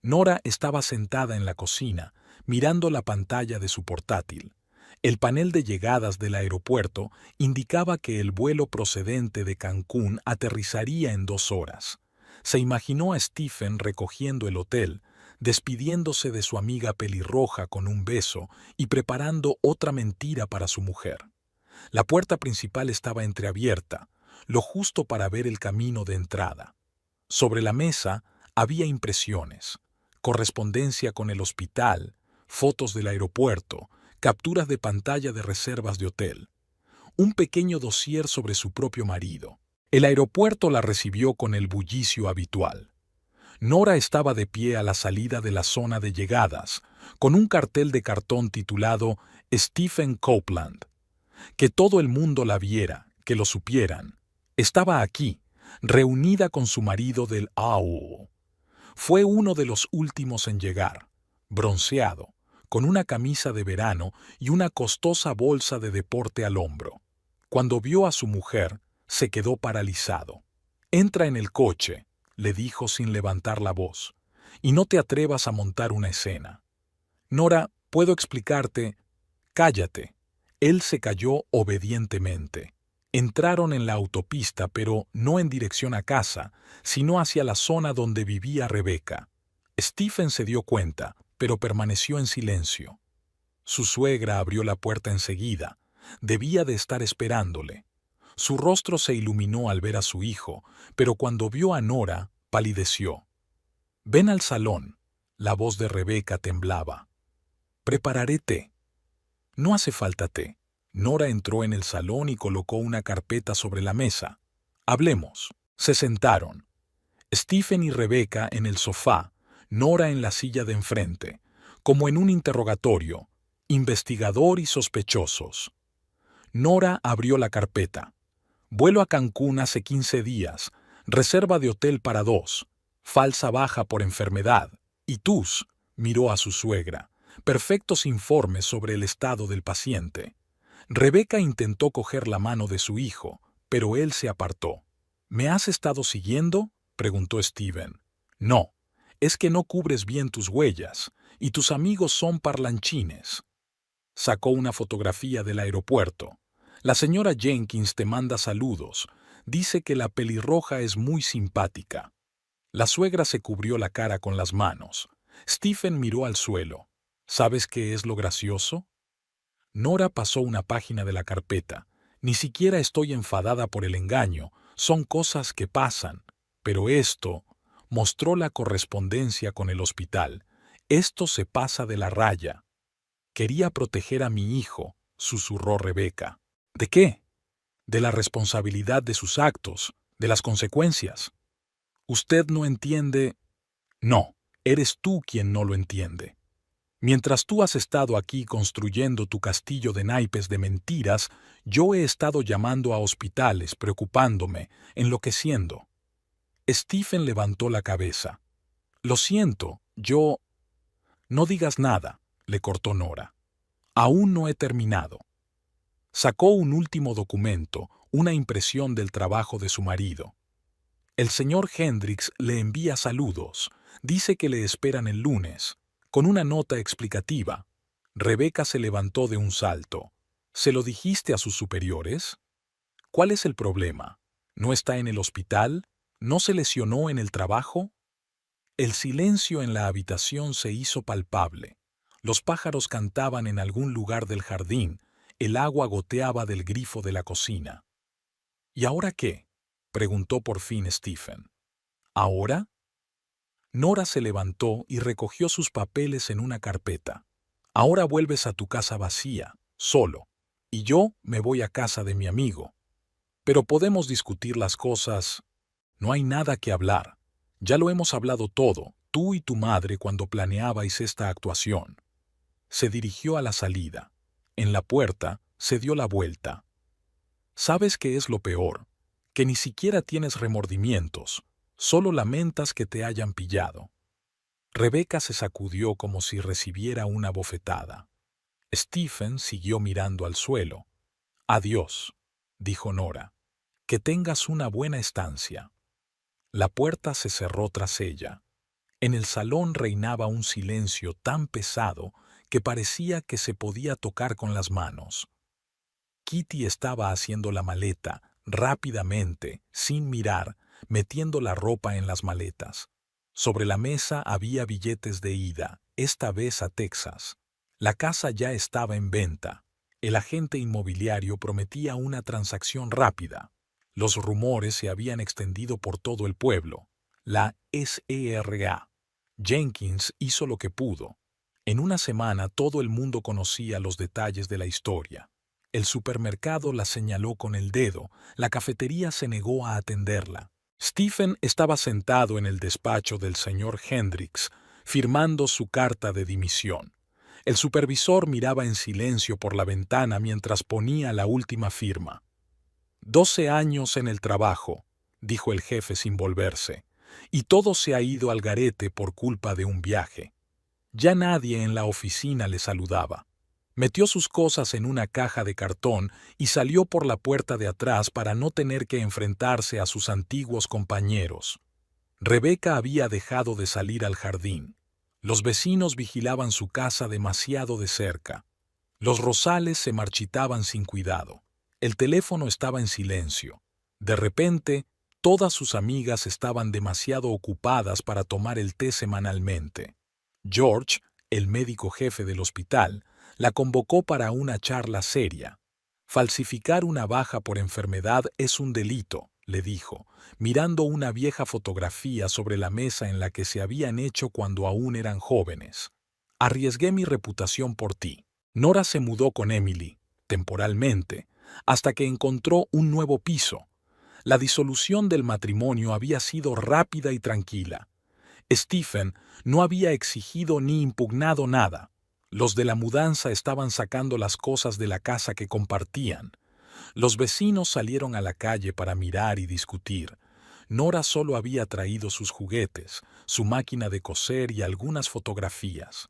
Nora estaba sentada en la cocina, mirando la pantalla de su portátil. El panel de llegadas del aeropuerto indicaba que el vuelo procedente de Cancún aterrizaría en 2 horas. Se imaginó a Stephen recogiendo el hotel, despidiéndose de su amiga pelirroja con un beso y preparando otra mentira para su mujer. La puerta principal estaba entreabierta, lo justo para ver el camino de entrada. Sobre la mesa había impresiones, correspondencia con el hospital, fotos del aeropuerto, capturas de pantalla de reservas de hotel, un pequeño dossier sobre su propio marido. El aeropuerto la recibió con el bullicio habitual. Nora estaba de pie a la salida de la zona de llegadas, con un cartel de cartón titulado Stephen Copeland. Que todo el mundo la viera, que lo supieran. Estaba aquí, reunida con su marido del AU. Fue uno de los últimos en llegar, bronceado, con una camisa de verano y una costosa bolsa de deporte al hombro. Cuando vio a su mujer, se quedó paralizado. «Entra en el coche», le dijo sin levantar la voz, «y no te atrevas a montar una escena». «Nora, puedo explicarte». «Cállate». Él se calló obedientemente. Entraron en la autopista, pero no en dirección a casa, sino hacia la zona donde vivía Rebecca. Stephen se dio cuenta, pero permaneció en silencio. Su suegra abrió la puerta enseguida. Debía de estar esperándole. Su rostro se iluminó al ver a su hijo, pero cuando vio a Nora, palideció. «Ven al salón». La voz de Rebecca temblaba. «Prepararé té». «No hace falta té». Nora entró en el salón y colocó una carpeta sobre la mesa. «Hablemos». Se sentaron. Stephen y Rebecca en el sofá, Nora en la silla de enfrente, como en un interrogatorio, investigador y sospechosos. Nora abrió la carpeta. «Vuelo a Cancún hace 15 días, reserva de hotel para 2, falsa baja por enfermedad, y TUS», miró a su suegra, «perfectos informes sobre el estado del paciente». Rebecca intentó coger la mano de su hijo, pero él se apartó. «¿Me has estado siguiendo?», preguntó Stephen. «No, es que no cubres bien tus huellas, y tus amigos son parlanchines». Sacó una fotografía del aeropuerto. «La señora Jenkins te manda saludos. Dice que la pelirroja es muy simpática». La suegra se cubrió la cara con las manos. Stephen miró al suelo. «¿Sabes qué es lo gracioso?». Nora pasó una página de la carpeta. «Ni siquiera estoy enfadada por el engaño. Son cosas que pasan. Pero esto…» mostró la correspondencia con el hospital. «Esto se pasa de la raya». «Quería proteger a mi hijo», susurró Rebecca. «¿De qué?». «De la responsabilidad de sus actos, de las consecuencias». «Usted no entiende…». «No, eres tú quien no lo entiende. Mientras tú has estado aquí construyendo tu castillo de naipes de mentiras, yo he estado llamando a hospitales, preocupándome, enloqueciendo». Stephen levantó la cabeza. «Lo siento, yo…». «No digas nada», le cortó Nora. «Aún no he terminado». Sacó un último documento, una impresión del trabajo de su marido. «El señor Hendricks le envía saludos. Dice que le esperan el lunes», con una nota explicativa. Rebecca se levantó de un salto. «¿Se lo dijiste a sus superiores?». «¿Cuál es el problema? ¿No está en el hospital? ¿No se lesionó en el trabajo?». El silencio en la habitación se hizo palpable. Los pájaros cantaban en algún lugar del jardín, el agua goteaba del grifo de la cocina. «¿Y ahora qué?», preguntó por fin Stephen. «¿Ahora?». Nora se levantó y recogió sus papeles en una carpeta. «Ahora vuelves a tu casa vacía, solo, y yo me voy a casa de mi amigo. Pero podemos discutir las cosas. No hay nada que hablar. Ya lo hemos hablado todo, tú y tu madre cuando planeabais esta actuación». Se dirigió a la salida. En la puerta se dio la vuelta. «¿Sabes qué es lo peor? Que ni siquiera tienes remordimientos, solo lamentas que te hayan pillado». Rebecca se sacudió como si recibiera una bofetada. Stephen siguió mirando al suelo. «Adiós», dijo Nora. Que tengas una buena estancia. La puerta se cerró tras ella. En el salón reinaba un silencio tan pesado que parecía que se podía tocar con las manos. Kitty estaba haciendo la maleta, rápidamente, sin mirar, metiendo la ropa en las maletas. Sobre la mesa había billetes de ida, esta vez a Texas. La casa ya estaba en venta. El agente inmobiliario prometía una transacción rápida. Los rumores se habían extendido por todo el pueblo. La SERA. Jenkins hizo lo que pudo. En una semana todo el mundo conocía los detalles de la historia. El supermercado la señaló con el dedo, la cafetería se negó a atenderla. Stephen estaba sentado en el despacho del señor Hendricks, firmando su carta de dimisión. El supervisor miraba en silencio por la ventana mientras ponía la última firma. 12 años en el trabajo, dijo el jefe sin volverse, y todo se ha ido al garete por culpa de un viaje. Ya nadie en la oficina le saludaba. Metió sus cosas en una caja de cartón y salió por la puerta de atrás para no tener que enfrentarse a sus antiguos compañeros. Rebecca había dejado de salir al jardín. Los vecinos vigilaban su casa demasiado de cerca. Los rosales se marchitaban sin cuidado. El teléfono estaba en silencio. De repente, todas sus amigas estaban demasiado ocupadas para tomar el té semanalmente. George, el médico jefe del hospital, la convocó para una charla seria. Falsificar una baja por enfermedad es un delito, le dijo, mirando una vieja fotografía sobre la mesa en la que se habían hecho cuando aún eran jóvenes. Arriesgué mi reputación por ti. Nora se mudó con Emily, temporalmente, hasta que encontró un nuevo piso. La disolución del matrimonio había sido rápida y tranquila. Stephen no había exigido ni impugnado nada. Los de la mudanza estaban sacando las cosas de la casa que compartían. Los vecinos salieron a la calle para mirar y discutir. Nora solo había traído sus juguetes, su máquina de coser y algunas fotografías.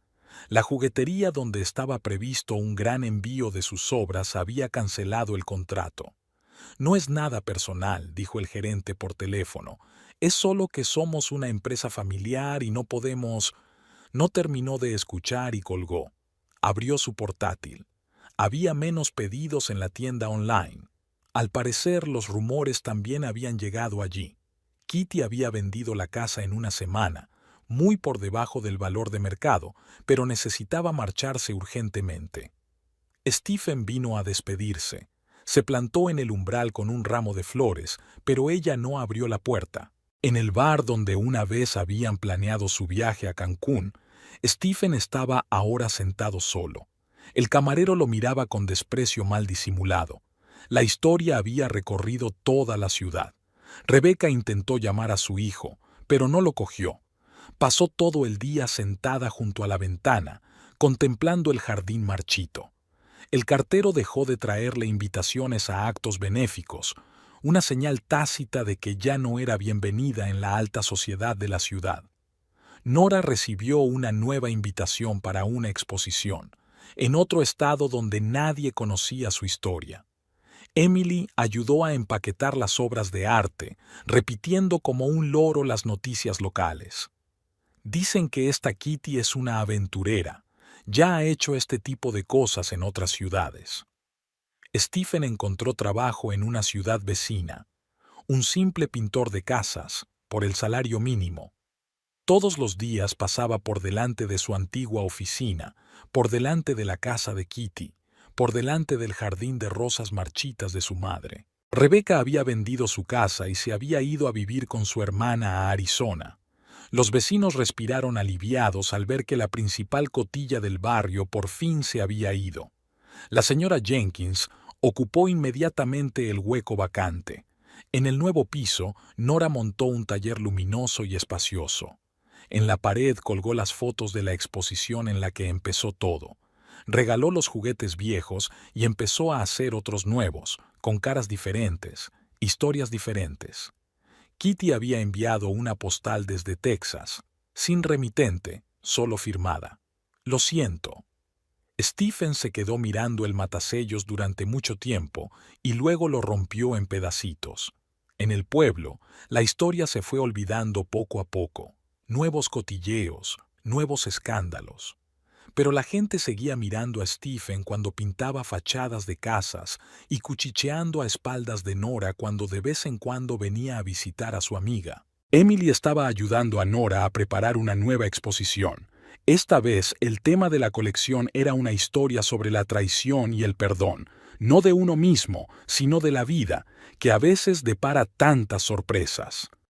La juguetería donde estaba previsto un gran envío de sus obras había cancelado el contrato. No es nada personal, dijo el gerente por teléfono. Es solo que somos una empresa familiar y no podemos... No terminó de escuchar y colgó. Abrió su portátil. Había menos pedidos en la tienda online. Al parecer, los rumores también habían llegado allí. Kitty había vendido la casa en una semana, muy por debajo del valor de mercado, pero necesitaba marcharse urgentemente. Stephen vino a despedirse. Se plantó en el umbral con un ramo de flores, pero ella no abrió la puerta. En el bar donde una vez habían planeado su viaje a Cancún, Stephen estaba ahora sentado solo. El camarero lo miraba con desprecio mal disimulado. La historia había recorrido toda la ciudad. Rebecca intentó llamar a su hijo, pero no lo cogió. Pasó todo el día sentada junto a la ventana, contemplando el jardín marchito. El cartero dejó de traerle invitaciones a actos benéficos, una señal tácita de que ya no era bienvenida en la alta sociedad de la ciudad. Nora recibió una nueva invitación para una exposición, en otro estado donde nadie conocía su historia. Emily ayudó a empaquetar las obras de arte, repitiendo como un loro las noticias locales. Dicen que esta Kitty es una aventurera. Ya ha hecho este tipo de cosas en otras ciudades. Stephen encontró trabajo en una ciudad vecina, un simple pintor de casas, por el salario mínimo. Todos los días pasaba por delante de su antigua oficina, por delante de la casa de Kitty, por delante del jardín de rosas marchitas de su madre. Rebecca había vendido su casa y se había ido a vivir con su hermana a Arizona. Los vecinos respiraron aliviados al ver que la principal cotilla del barrio por fin se había ido. La señora Jenkins ocupó inmediatamente el hueco vacante. En el nuevo piso, Nora montó un taller luminoso y espacioso. En la pared colgó las fotos de la exposición en la que empezó todo. Regaló los juguetes viejos y empezó a hacer otros nuevos, con caras diferentes, historias diferentes. Kitty había enviado una postal desde Texas, sin remitente, solo firmada. Lo siento. Stephen se quedó mirando el matasellos durante mucho tiempo y luego lo rompió en pedacitos. En el pueblo, la historia se fue olvidando poco a poco. Nuevos cotilleos, nuevos escándalos. Pero la gente seguía mirando a Stephen cuando pintaba fachadas de casas y cuchicheando a espaldas de Nora cuando de vez en cuando venía a visitar a su amiga. Emily estaba ayudando a Nora a preparar una nueva exposición. Esta vez el tema de la colección era una historia sobre la traición y el perdón, no de uno mismo, sino de la vida, que a veces depara tantas sorpresas.